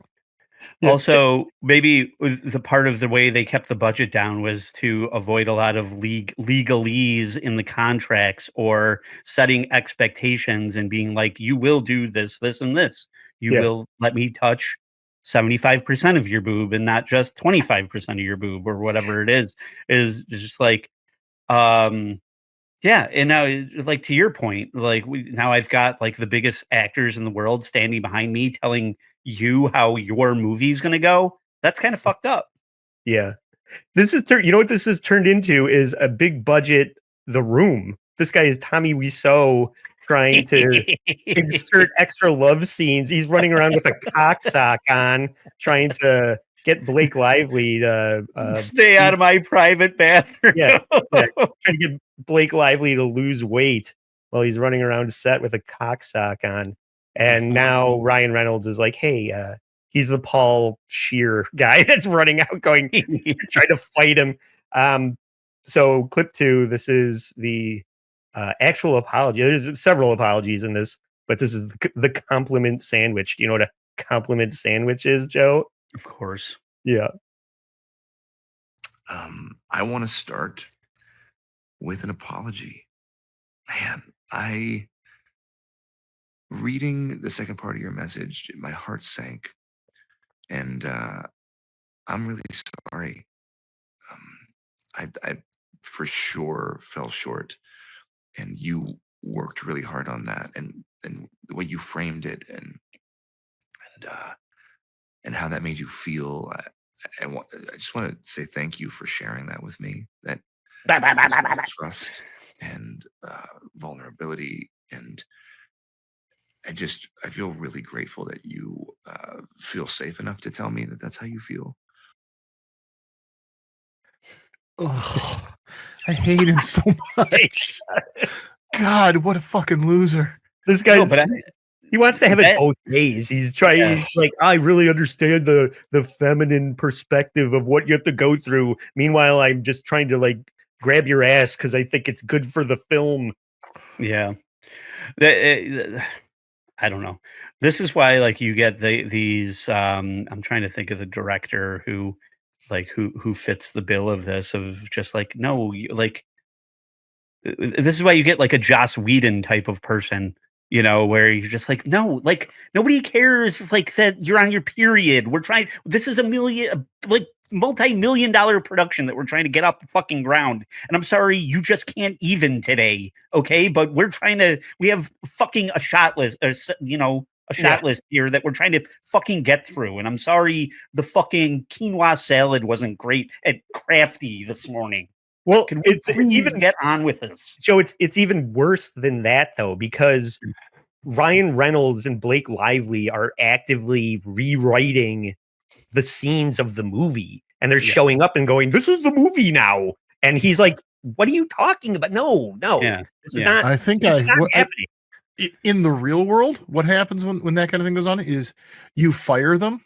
Also, maybe the part of the way they kept the budget down was to avoid a lot of legalese in the contracts, or setting expectations and being like, you will do this, this, and this. You will let me touch 75% of your boob and not just 25% of your boob, or whatever it is just like, and now, to your point, now I've got the biggest actors in the world standing behind me telling you how your movie's going to go. That's kind of fucked up. Yeah. This is what this has turned into is a big budget The Room. This guy is Tommy Wiseau trying to insert extra love scenes. He's running around with a cock sock on, trying to get Blake Lively to stay out of my private bathroom. Trying to get Blake Lively to lose weight while he's running around set with a cock sock on. And now Ryan Reynolds is like, hey, he's the Paul Scheer guy that's running out going, trying to fight him. So clip 2, this is the actual apology. There's several apologies in this, but this is the compliment sandwich. Do you know what a compliment sandwich is, Joe? Of course. Yeah. I want to start with an apology. Man, reading the second part of your message, my heart sank, and I'm really sorry. I for sure fell short, and you worked really hard on that, and the way you framed it, and how that made you feel. I just want to say thank you for sharing that with me. That trust and vulnerability, and I feel really grateful that you feel safe enough to tell me that that's how you feel. Oh, I hate him so much. God, what a fucking loser. This guy, No, but he wants to have it that- both ways. He's trying. Yeah. He's like, I really understand the feminine perspective of what you have to go through. Meanwhile, I'm just trying to like grab your ass because I think it's good for the film. Yeah. I don't know. This is why like you get these I'm trying to think of the director who fits the bill of this, of just like, no, like this is why you get like a Joss Whedon type of person, where you're just like, no, like nobody cares like that you're on your period. This is like multi-million-dollar production that we're trying to get off the fucking ground. And I'm sorry, you just can't even today. Okay. But we have fucking a shot list, list here that we're trying to fucking get through. And I'm sorry, the fucking quinoa salad wasn't great at Crafty this morning. Well, can we please even get on with this? Joe, it's even worse than that though, because Ryan Reynolds and Blake Lively are actively rewriting the scenes of the movie, and they're showing up and going, "This is the movie now," and he's like, "What are you talking about? No, this is not." I think happening. In the real world, what happens when that kind of thing goes on is you fire them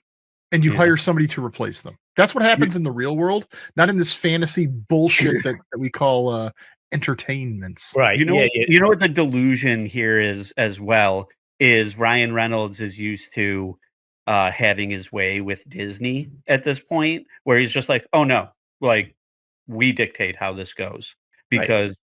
and you hire somebody to replace them. That's what happens in the real world, not in this fantasy bullshit that we call entertainments. Right. You know what the delusion here is as well is Ryan Reynolds is used to having his way with Disney at this point, where he's just like, oh no, like we dictate how this goes because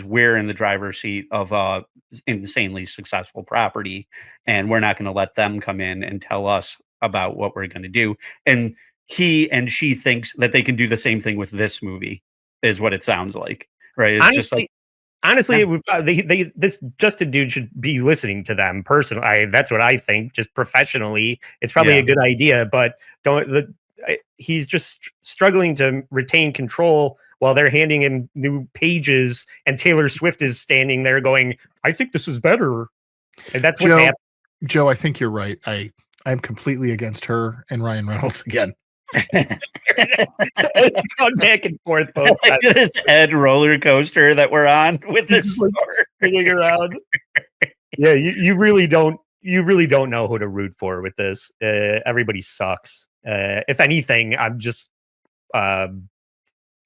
we're in the driver's seat of a insanely successful property, and we're not going to let them come in and tell us about what we're going to do. And he and she thinks that they can do the same thing with this movie, is what it sounds like, right? It's just like, honestly, it would, this Justin dude should be listening to them personally. That's what I think. Just professionally, it's probably a good idea, but he's just struggling to retain control while they're handing him new pages, and Taylor Swift is standing there going, "I think this is better," and that's what happened. Joe, I think you're right. I'm completely against her and Ryan Reynolds again. It's gone back and forth both like this Ed roller coaster that we're on with this spinning around. Yeah, you really don't know who to root for with this. Everybody sucks. If anything, I'm just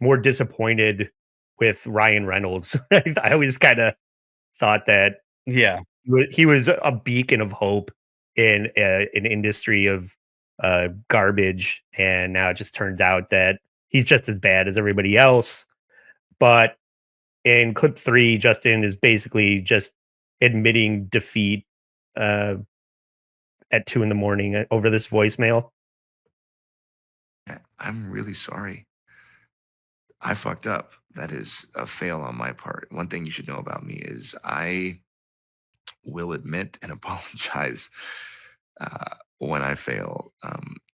more disappointed with Ryan Reynolds. I always kind of thought that he was a beacon of hope in an industry of garbage, and now it just turns out that he's just as bad as everybody else. But in clip 3, Justin is basically just admitting defeat at 2 a.m. over this voicemail. I'm really sorry. I fucked up. That is a fail on my part. One thing you should know about me is I will admit and apologize when I fail.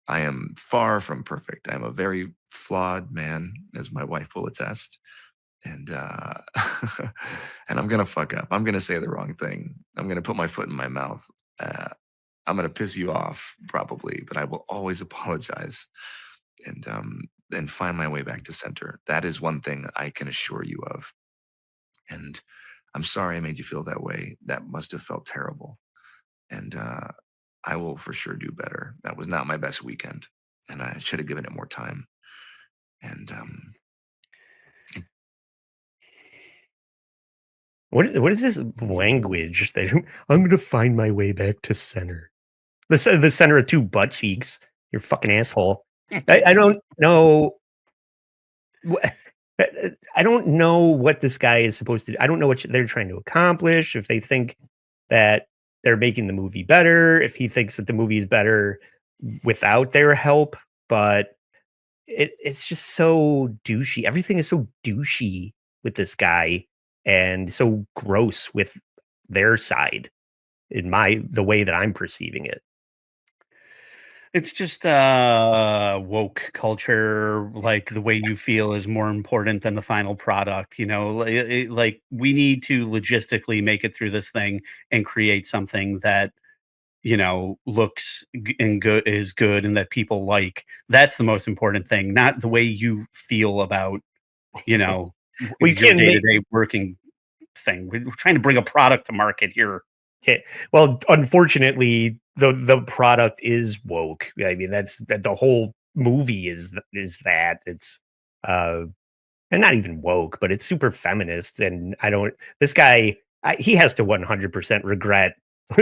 I am far from perfect. I'm a very flawed man, as my wife will attest. And and I'm gonna fuck up. I'm gonna say the wrong thing. I'm gonna put my foot in my mouth. I'm gonna piss you off probably, but I will always apologize and find my way back to center. That is one thing I can assure you of. And I'm sorry I made you feel that way. That must have felt terrible. And I will for sure do better. That was not my best weekend, and I should have given it more time. And what is this language that I'm going to find my way back to center? The center of 2 butt cheeks. You fucking asshole. I don't know. I don't know what this guy is supposed to do. I don't know what they're trying to accomplish. If they think that they're making the movie better, if he thinks that the movie is better without their help, but it's just so douchey. Everything is so douchey with this guy, and so gross with their side in the way that I'm perceiving it. It's just woke culture, like the way you feel is more important than the final product. Like we need to logistically make it through this thing and create something that looks and is good and that people like. That's the most important thing, not the way you feel about we your can't day-to-day working. thing. We're trying to bring a product to market here. Yeah. Well, unfortunately, the product is woke. I mean, that's the whole movie is that it's and not even woke, but it's super feminist. And this guy, he has to 100% regret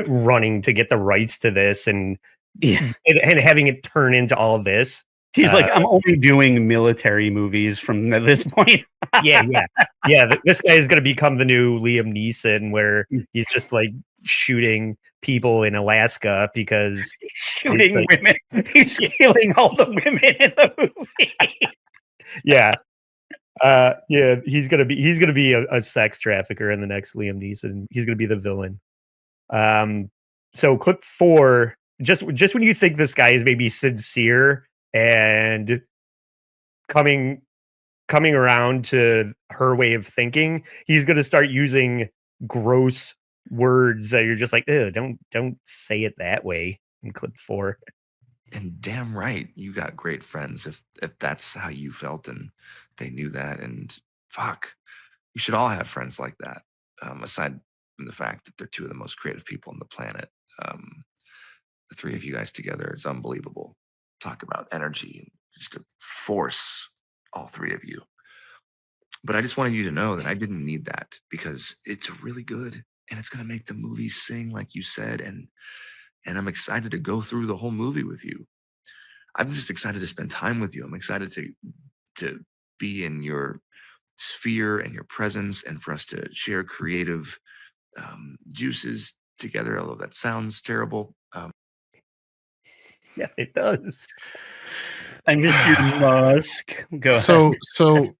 running to get the rights to this and having it turn into all of this. He's like, I'm only doing military movies from this point. yeah. This guy is going to become the new Liam Neeson, where he's just like shooting people in Alaska because shooting women. He's killing all the women in the movie. Yeah. He's gonna be a sex trafficker in the next Liam Neeson. He's gonna be the villain. So clip 4, just when you think this guy is maybe sincere and coming around to her way of thinking, he's gonna start using gross words that you're just like, ew, don't say it that way in clip 4. And damn right, you got great friends if that's how you felt and they knew that. And fuck, you should all have friends like that. Aside from the fact that they're two of the most creative people on the planet, the three of you guys together is unbelievable. Talk about energy and just a force, all three of you. But I just wanted you to know that I didn't need that because it's really good and it's going to make the movie sing, like you said, and I'm excited to go through the whole movie with you. I'm just excited to spend time with you. I'm excited to be in your sphere and your presence and for us to share creative juices together, although that sounds terrible. Yeah, it does. I miss your musk. Go ahead. So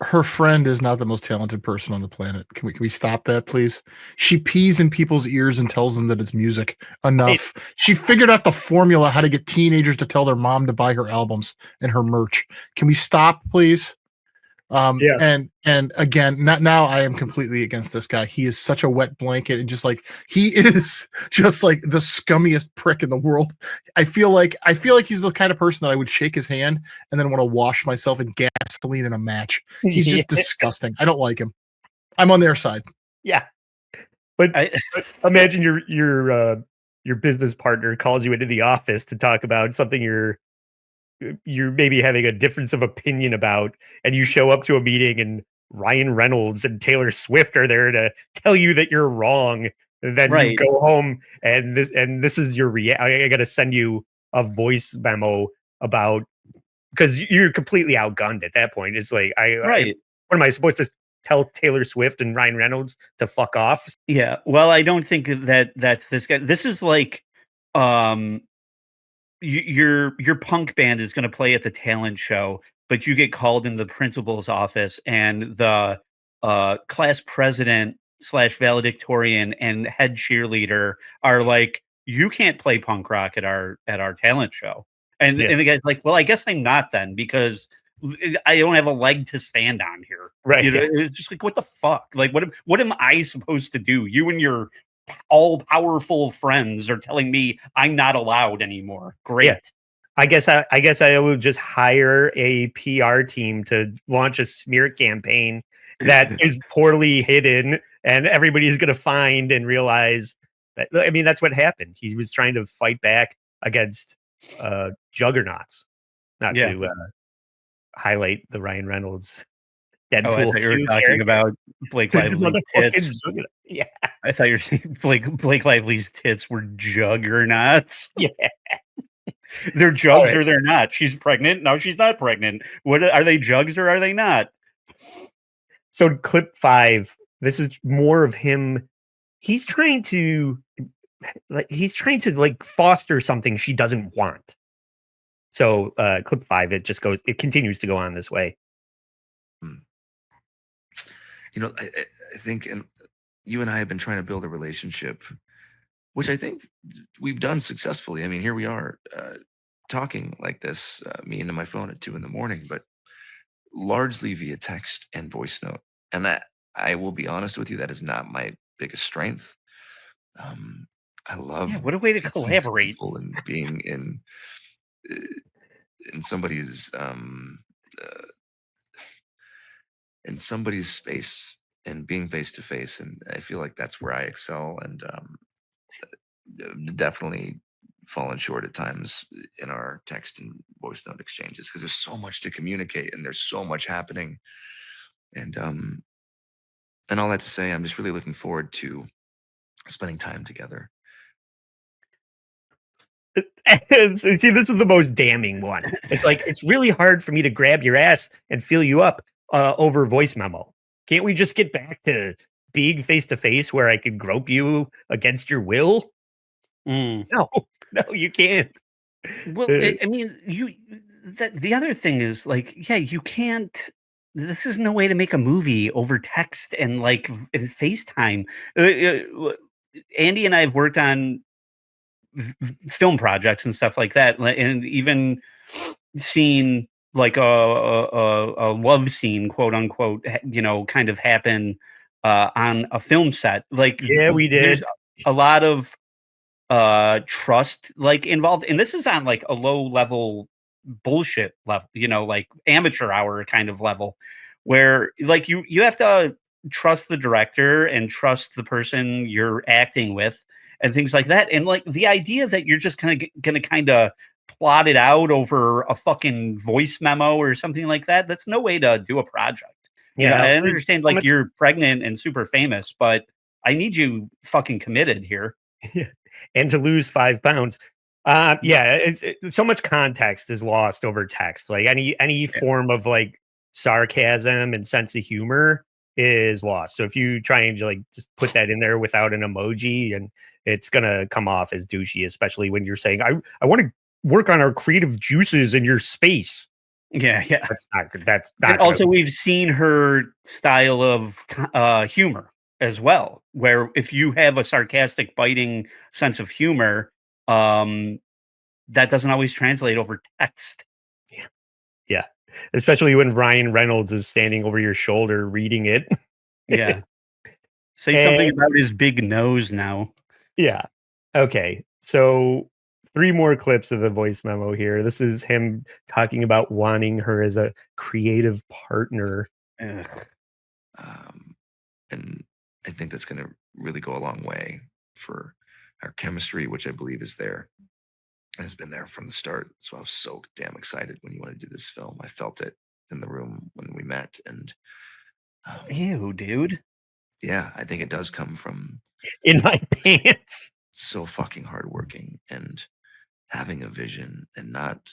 her friend is not the most talented person on the planet. Can we stop that, please? She pees in people's ears and tells them that it's music. Enough. She figured out the formula how to get teenagers to tell their mom to buy her albums and her merch. Can we stop, please? And again, now I am completely against this guy. He is such a wet blanket, and he is just like the scummiest prick in the world. I feel like he's the kind of person that I would shake his hand and then want to wash myself in gasoline in a match. He's just disgusting. I don't like him. I'm on their side. Yeah, but imagine your business partner calls you into the office to talk about something you're maybe having a difference of opinion about, and you show up to a meeting and Ryan Reynolds and Taylor Swift are there to tell you that you're wrong. And then you go home and this is your I got to send you a voice memo about, because you're completely outgunned at that point. It's like, what am I supposed to tell Taylor Swift and Ryan Reynolds to fuck off? Yeah. Well, I don't think that's this guy. This is like, your punk band is going to play at the talent show, but you get called in the principal's office, and the class president / valedictorian and head cheerleader are like, you can't play punk rock at our talent show. And the guy's like, well, I guess I'm not then, because I don't have a leg to stand on here. Right. You know, it's just like, what the fuck? Like, what am I supposed to do? You and your all-powerful friends are telling me I'm not allowed anymore. Great. Yeah. I guess I will just hire a PR team to launch a smear campaign that is poorly hidden, and everybody's going to find and realize that. I mean, that's what happened. He was trying to fight back against juggernauts, not to highlight the Ryan Reynolds Deadpool. Oh, I thought you were talking about Blake Lively's tits. Yeah, I thought you were saying Blake Lively's tits were juggernauts. Yeah. They're jugs or they're not. She's pregnant. No, she's not pregnant. What are they, jugs or are they not? So clip 5, this is more of him. He's trying to foster something she doesn't want. So clip 5, it continues to go on this way. You know, I think, and you and I have been trying to build a relationship, which I think we've done successfully. I mean, here we are talking like this, me into my phone at 2 a.m, but largely via text and voice note. And that, I will be honest with you, that is not my biggest strength. I love what a way to collaborate and being in somebody's space and being face to face, and I feel like that's where I excel, and definitely fallen short at times in our text and voice note exchanges because there's so much to communicate and there's so much happening, and all that to say, I'm just really looking forward to spending time together. See, this is the most damning one. It's like, it's really hard for me to grab your ass and feel you up over voice memo. Can't we just get back to being face to face where I could grope you against your will? No, you can't. Well, I mean, the other thing is like, yeah, you can't. This is no way to make a movie over text and like in FaceTime. Andy and I have worked on film projects and stuff like that, and even seen like a love scene, quote unquote, kind of happen on a film set. Like, yeah, we did. There's a lot of trust like involved, and this is on like a low level bullshit level, like amateur hour kind of level, where like you have to trust the director and trust the person you're acting with and things like that. And like the idea that you're just gonna kind of plot it out over a fucking voice memo or something like that, that's no way to do a project. I understand like you're pregnant and super famous, but I need you fucking committed here. Yeah. And to lose 5 pounds. So much context is lost over text. Like any form of like sarcasm and sense of humor is lost. So if you try and like just put that in there without an emoji, and it's gonna come off as douchey, especially when you're saying, I want to work on our creative juices in your space. Yeah. That's not good. That's not and also, we've seen her style of humor as well, where if you have a sarcastic, biting sense of humor, that doesn't always translate over text. Yeah. Especially when Ryan Reynolds is standing over your shoulder reading it. Yeah. Say something about his big nose now. Yeah. Okay. So 3 more clips of the voice memo here. This is him talking about wanting her as a creative partner. And I think that's going to really go a long way for our chemistry, which I believe is there. Has been there from the start. So I was so damn excited when you wanted to do this film. I felt it in the room when we met. And ew, dude. Yeah, I think it does come from in my pants. So fucking hardworking and having a vision and not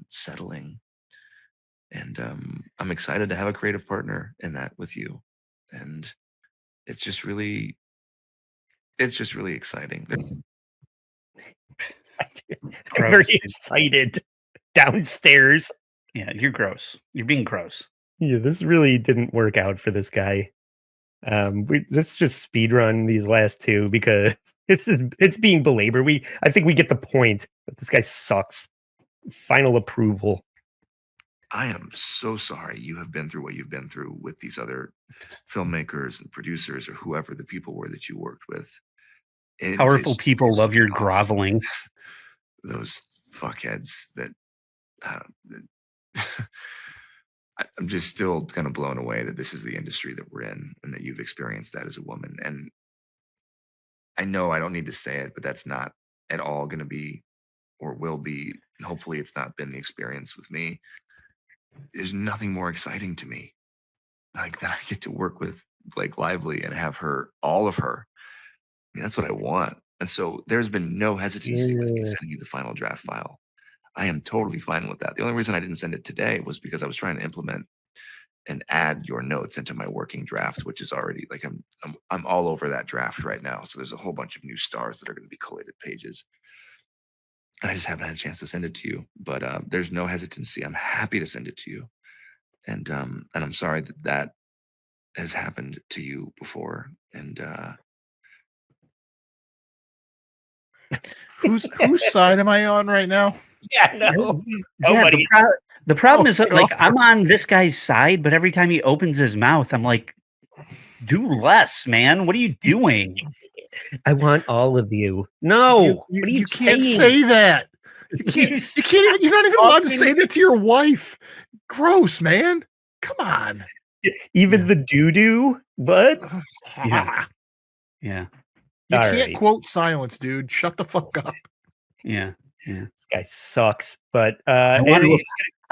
settling. And I'm excited to have a creative partner in that with you. And it's just really exciting. I'm very excited downstairs. Yeah, you're gross. You're being gross. Yeah, this really didn't work out for this guy. Let's just speed run these last 2 because it's being belabored. I think we get the point that this guy sucks. Final approval. I am so sorry you have been through what you've been through with these other filmmakers and producers or whoever the people were that you worked with. Powerful people love your groveling. Those fuckheads that I'm just still kind of blown away that this is the industry that we're in and that you've experienced that as a woman. And I know I don't need to say it, but that's not at all going to be or will be. And hopefully it's not been the experience with me. There's nothing more exciting to me like that I get to work with Blake Lively and have her, all of her. I mean, that's what I want. And so there's been no hesitancy with me sending you the final draft file. I am totally fine with that. The only reason I didn't send it today was because I was trying to implement and add your notes into my working draft, which is already like I'm all over that draft right now. So there's a whole bunch of new stars that are going to be collated pages. And I just haven't had a chance to send it to you. But there's no hesitancy. I'm happy to send it to you. And I'm sorry that has happened to you before. And whose side am I on right now? Yeah, no. Yeah, the problem is that, like, I'm on this guy's side, but every time he opens his mouth, I'm like, do less, man. What are you doing? I want all of you. No, what are you can't say that. You can't even, you're not even allowed to say that to your wife. Gross, man. Come on. Even the doo-doo, but Yeah. Yeah. You All can't right. quote silence, dude. Shut the fuck up. Yeah. Yeah. This guy sucks. But I anything-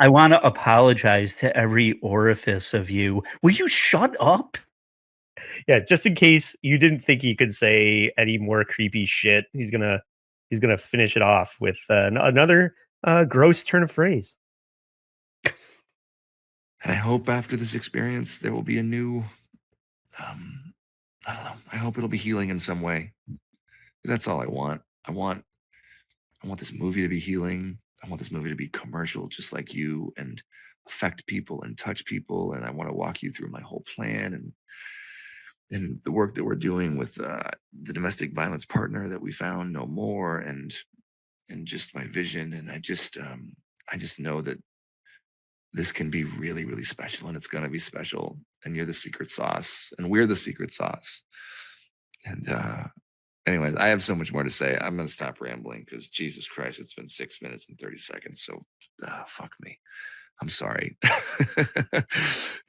want to apologize to every orifice of you. Will you shut up? yeah, just in case you didn't think he could say any more creepy shit, he's gonna finish it off with another gross turn of phrase. And I hope after this experience there will be a new I don't know. I hope it'll be healing in some way. 'Cause that's all I want. I want this movie to be healing. I want this movie to be commercial just like you and affect people and touch people, and I want to walk you through my whole plan and the work that we're doing with the domestic violence partner that we found no more, and just my vision. And I just know that this can be really, really special, and it's going to be special. And you're the secret sauce, and we're the secret sauce. And anyways, I have so much more to say. I'm going to stop rambling because Jesus Christ, it's been 6 minutes and 30 seconds. So fuck me. I'm sorry.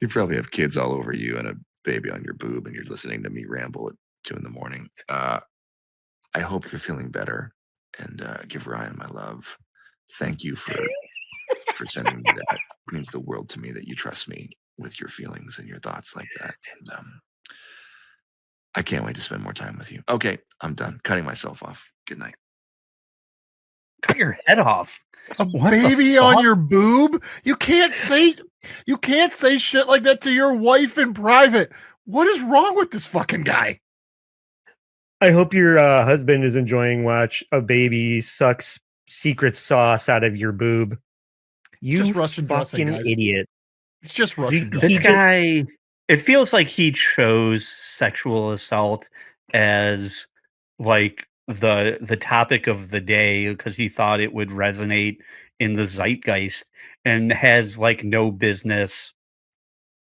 You probably have kids all over you and a baby on your boob, and you're listening to me ramble at 2 a.m. I hope you're feeling better, and give Ryan my love. Thank you for sending me that. It means the world to me that you trust me with your feelings and your thoughts like that. And I can't wait to spend more time with you. Okay, I'm done cutting myself off. Good night. Cut your head off. A baby on your boob? You can't say shit like that to your wife in private. What is wrong with this fucking guy? I hope your husband is enjoying watch a baby sucks secret sauce out of your boob. You Just Russian dressing, fucking guys. idiot. It's just Russian This dressing. guy, it feels like he chose sexual assault as like the topic of the day because he thought it would resonate in the zeitgeist, and has like no business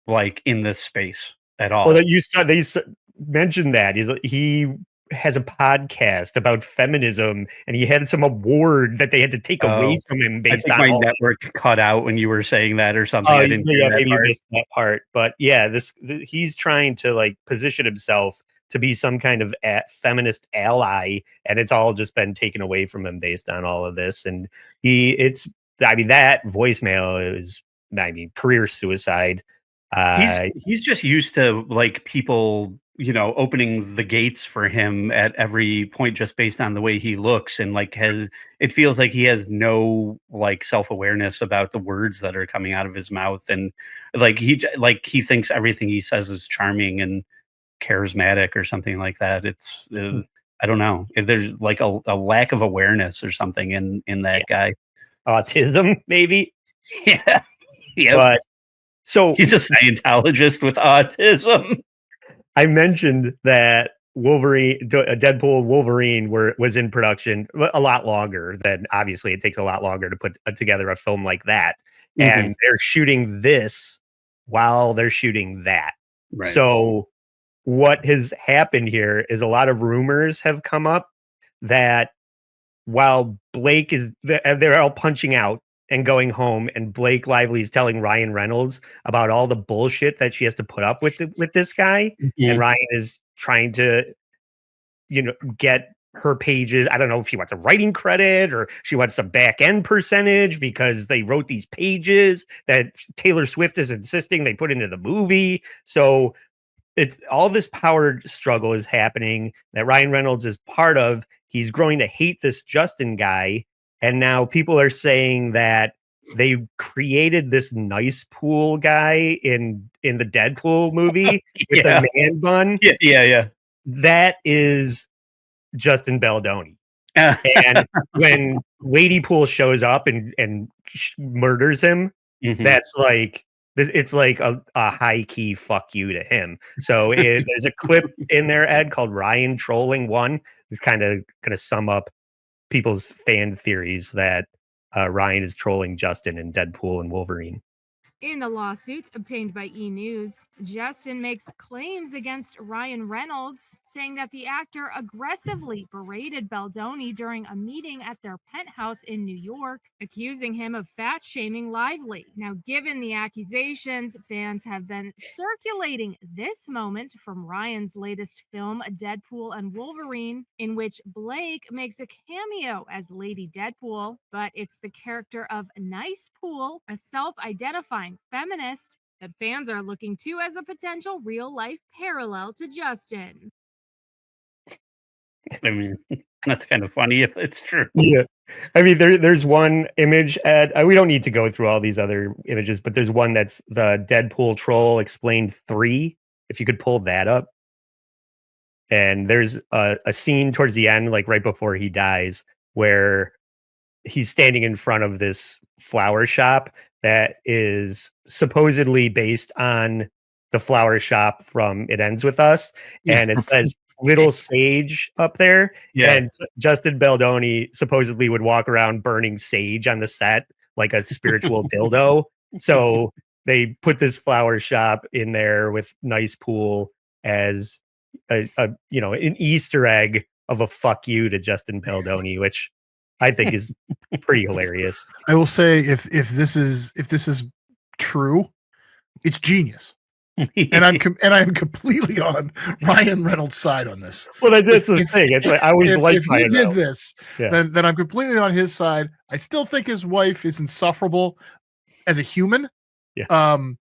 like in this space at all. Well, that you said they mentioned that he has a podcast about feminism, and he had some award that they had to take away from him I based think on my all network cut out when you were saying that or something. Oh, I didn't hear yeah, that maybe you part. missed that part. But yeah, he's trying to like position himself to be some kind of feminist ally, and it's all just been taken away from him based on all of this. And that voicemail is, career suicide. He's just used to like people, opening the gates for him at every point just based on the way he looks, and like it feels like he has no like self-awareness about the words that are coming out of his mouth, and like he thinks everything he says is charming and charismatic or something like that. It's I don't know if there's like a lack of awareness or something in that guy. Autism, maybe. Yeah. But so he's a Scientologist with autism. I mentioned that Deadpool Wolverine was in production a lot longer than, obviously it takes a lot longer to put together a film like that. And they're shooting this while they're shooting that. Right. So what has happened here is a lot of rumors have come up that while Blake they're all punching out and going home, and Blake Lively is telling Ryan Reynolds about all the bullshit that she has to put up with this guy, and Ryan is trying to, get her pages. I don't know if she wants a writing credit or she wants some back end percentage because they wrote these pages that Taylor Swift is insisting they put into the movie. So it's all this power struggle is happening that Ryan Reynolds is part of. He's growing to hate this Justin guy. And now people are saying that they created this Nicepool guy in the Deadpool movie with the man bun. Yeah. That is Justin Baldoni. And when Ladypool shows up and murders him, that's like, it's like a high key fuck you to him. So there's a clip in there, Ed, called Ryan Trolling One. It's kind of going to sum up people's fan theories that Ryan is trolling Justin in Deadpool and Wolverine. In the lawsuit obtained by E! News, Justin makes claims against Ryan Reynolds, saying that the actor aggressively berated Baldoni during a meeting at their penthouse in New York, accusing him of fat-shaming Lively. Now, given the accusations, fans have been circulating this moment from Ryan's latest film, Deadpool and Wolverine, in which Blake makes a cameo as Lady Deadpool, but it's the character of Nicepool, a self-identifying feminist, that fans are looking to as a potential real-life parallel to Justin. I mean, that's kind of funny if it's true. Yeah. I mean, there's one image we don't need to go through all these other images, but there's one that's the Deadpool Troll Explained 3, if you could pull that up. And there's a scene towards the end, like right before he dies, where he's standing in front of this flower shop that is supposedly based on the flower shop from It Ends With Us. And it says Little Sage up there. Yeah. And Justin Baldoni supposedly would walk around burning sage on the set like a spiritual dildo. So they put this flower shop in there with Nicepool as an Easter egg of a fuck you to Justin Baldoni, which I think is pretty hilarious. I will say if this is true, it's genius. And I'm completely on Ryan Reynolds' side on this. Well, that's the thing. It's like I always like if he Ryan did Reynolds. this, Yeah. then I'm completely on his side. I still think his wife is insufferable as a human. Yeah. And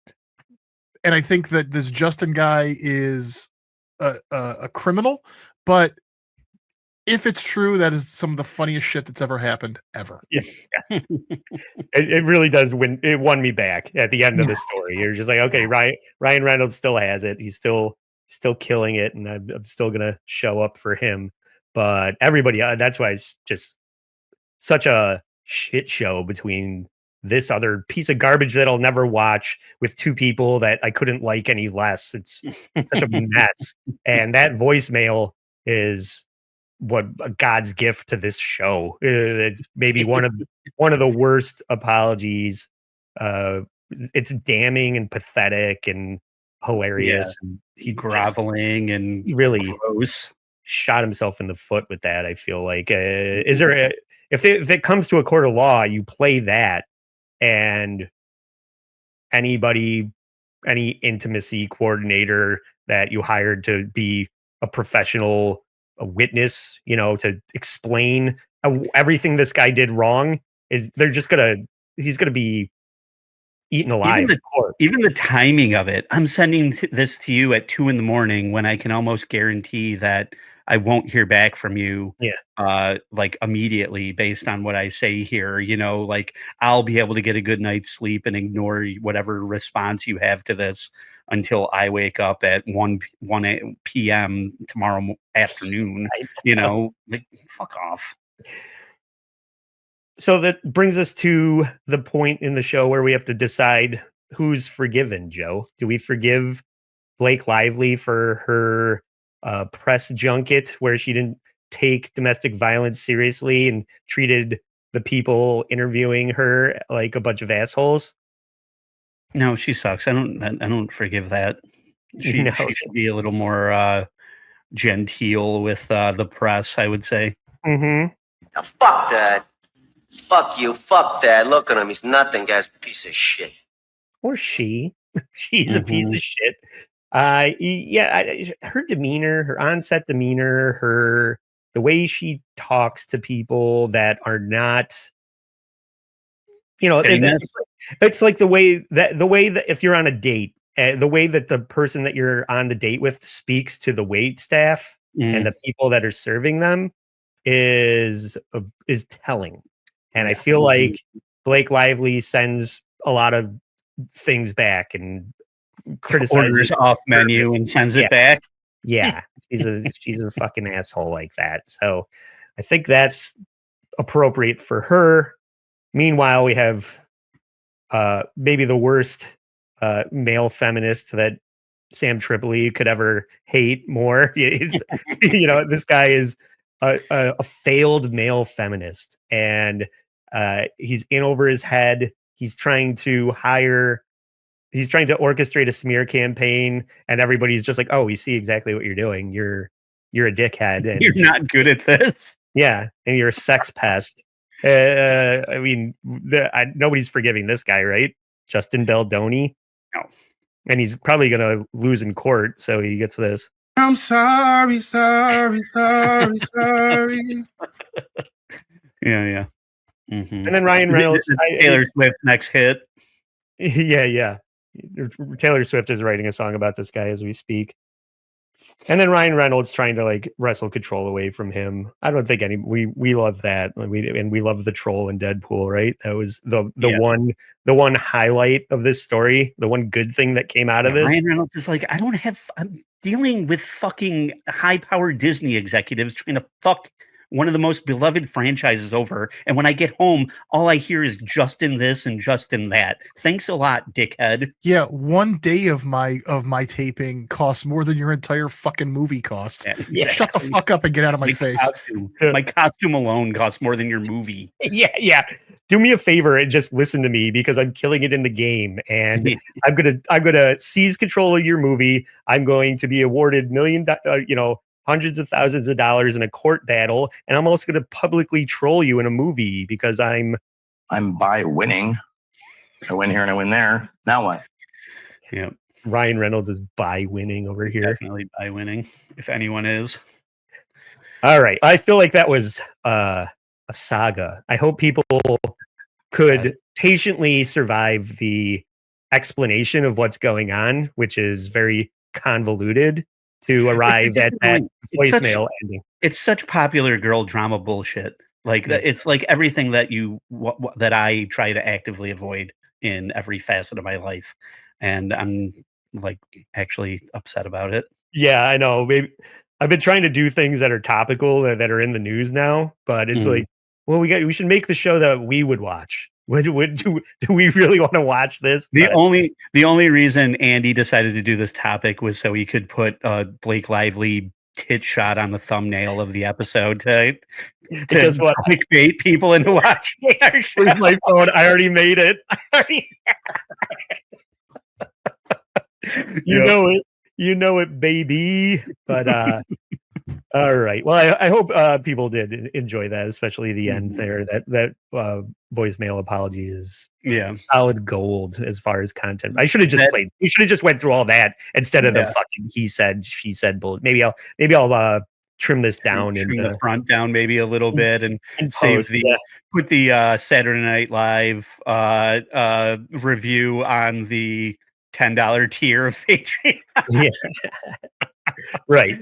I think that this Justin guy is a criminal, but if it's true, that is some of the funniest shit that's ever happened ever. Yeah. It really does win. It won me back at the end of the story. You're just like, okay, Ryan Reynolds still has it. He's still killing it, and I'm still gonna show up for him. But everybody, that's why it's just such a shit show between this other piece of garbage that I'll never watch with two people that I couldn't like any less. It's such a mess. And that voicemail is what a God's gift to this show. It's maybe one of the worst apologies. It's damning and pathetic and hilarious. Yeah. And he Groveling and he really gross. shot himself in the foot with that. I feel like is there if it comes to a court of law, you play that, and any intimacy coordinator that you hired to be a professional witness, to explain everything this guy did wrong, he's gonna be eaten alive. Even the timing of it. I'm sending this to you at 2 a.m. when I can almost guarantee that I won't hear back from you. Yeah. Like immediately based on what I say here, like I'll be able to get a good night's sleep and ignore whatever response you have to this until I wake up at 1 p.m. tomorrow afternoon, like fuck off. So that brings us to the point in the show where we have to decide who's forgiven, Joe. Do we forgive Blake Lively for her press junket where she didn't take domestic violence seriously and treated the people interviewing her like a bunch of assholes? No, she sucks. I don't forgive that. She should be a little more genteel with the press, I would say. Mm-hmm. Now, fuck that. Fuck you. Fuck that. Look at him. He's nothing, guy's a piece of shit. Or she. She's a piece of shit. Her demeanor, her on-set demeanor, the way she talks to people that are not, it's like the way that if you're on a date, the way that the person that you're on the date with speaks to the wait staff and the people that are serving them is telling. And I feel like Blake Lively sends a lot of things back and criticizes orders off menu and sends it back. Yeah, she's a fucking asshole like that. So I think that's appropriate for her. Meanwhile, we have maybe the worst male feminist that Sam Tripoli could ever hate more. This guy is a failed male feminist, and he's in over his head. He's trying to hire he's trying to orchestrate a smear campaign, and everybody's just like, "Oh, we see exactly what you're doing. You're a dickhead, and You're not good at this." Yeah, and you're a sex pest. I mean, nobody's forgiving this guy, right? Justin Baldoni. No, and he's probably gonna lose in court, so he gets this. I'm sorry. Yeah. Mm-hmm. And then Ryan Reynolds, Taylor Swift next hit. Yeah. Taylor Swift is writing a song about this guy as we speak. And then Ryan Reynolds trying to like wrestle control away from him. I don't think we love that. We love the troll in Deadpool, right? That was the one highlight of this story. The one good thing that came out of this. Ryan Reynolds is like, I'm dealing with fucking high-powered Disney executives trying to fuck one of the most beloved franchises over. And when I get home, all I hear is Justin this and Justin that. Thanks a lot, dickhead. Yeah, one day of my taping costs more than your entire fucking movie cost. Yeah. Shut the fuck up and get out of my face. My costume alone costs more than your movie. Yeah. Do me a favor and just listen to me because I'm killing it in the game, and I'm gonna seize control of your movie. I'm going to be awarded hundreds of thousands of dollars in a court battle, and I'm also going to publicly troll you in a movie because I'm by winning. I win here and I win there. Now what? Yeah. Ryan Reynolds is by winning over here. Definitely by winning, if anyone is. All right. I feel like that was a saga. I hope people could patiently survive the explanation of what's going on, which is very convoluted, to arrive at that voicemail ending. It's such popular girl drama bullshit. Like it's like everything that that I try to actively avoid in every facet of my life, and I'm like actually upset about it. Yeah, I know. Maybe I've been trying to do things that are topical that are in the news now, but it's like, well, we should make the show that we would watch. Do we really want to watch this? The only reason Andy decided to do this topic was so he could put Blake Lively tit shot on the thumbnail of the episode to clickbait people into watching our show. Where's my phone? I already made it. You know it, baby. But all right. Well, I hope people did enjoy that, especially the end there. That voicemail apology is solid gold as far as content. I should have just played. You should have just went through all that instead of the fucking he said, she said bullet. Maybe I'll trim this down and trim the front down maybe a little bit and save put the Saturday Night Live review on the $10 tier of Patreon. Yeah. Right.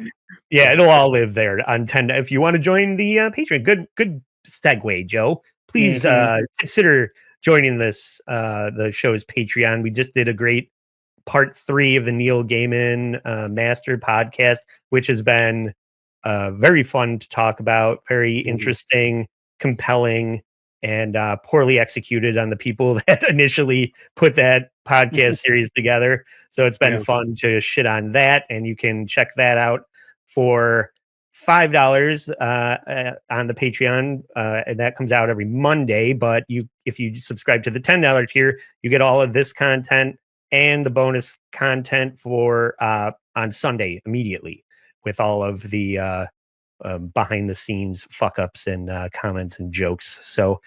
Yeah, it'll all live there on 10. If you want to join the Patreon, good segue, Joe. Please consider joining the show's Patreon. We just did a great part 3 of the Neil Gaiman Master podcast, which has been very fun to talk about, very interesting, compelling, and poorly executed on the people that initially put that podcast series together. So it's been fun to shit on that, and you can check that out for $5 on the Patreon, and that comes out every Monday. But if you subscribe to the $10 tier, you get all of this content and the bonus content for on Sunday immediately, with all of the behind the scenes fuck ups and comments and jokes. So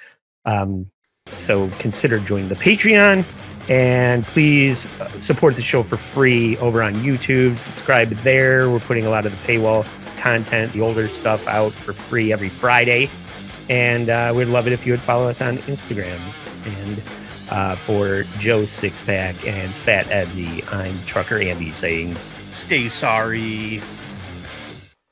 consider joining the Patreon, and please support the show for free over on YouTube. Subscribe there. We're putting a lot of the paywall content, the older stuff, out for free every Friday. And we'd love it if you would follow us on Instagram. And for Joe Sixpack and Fat Ebsy, I'm Trucker Andy saying, stay sorry.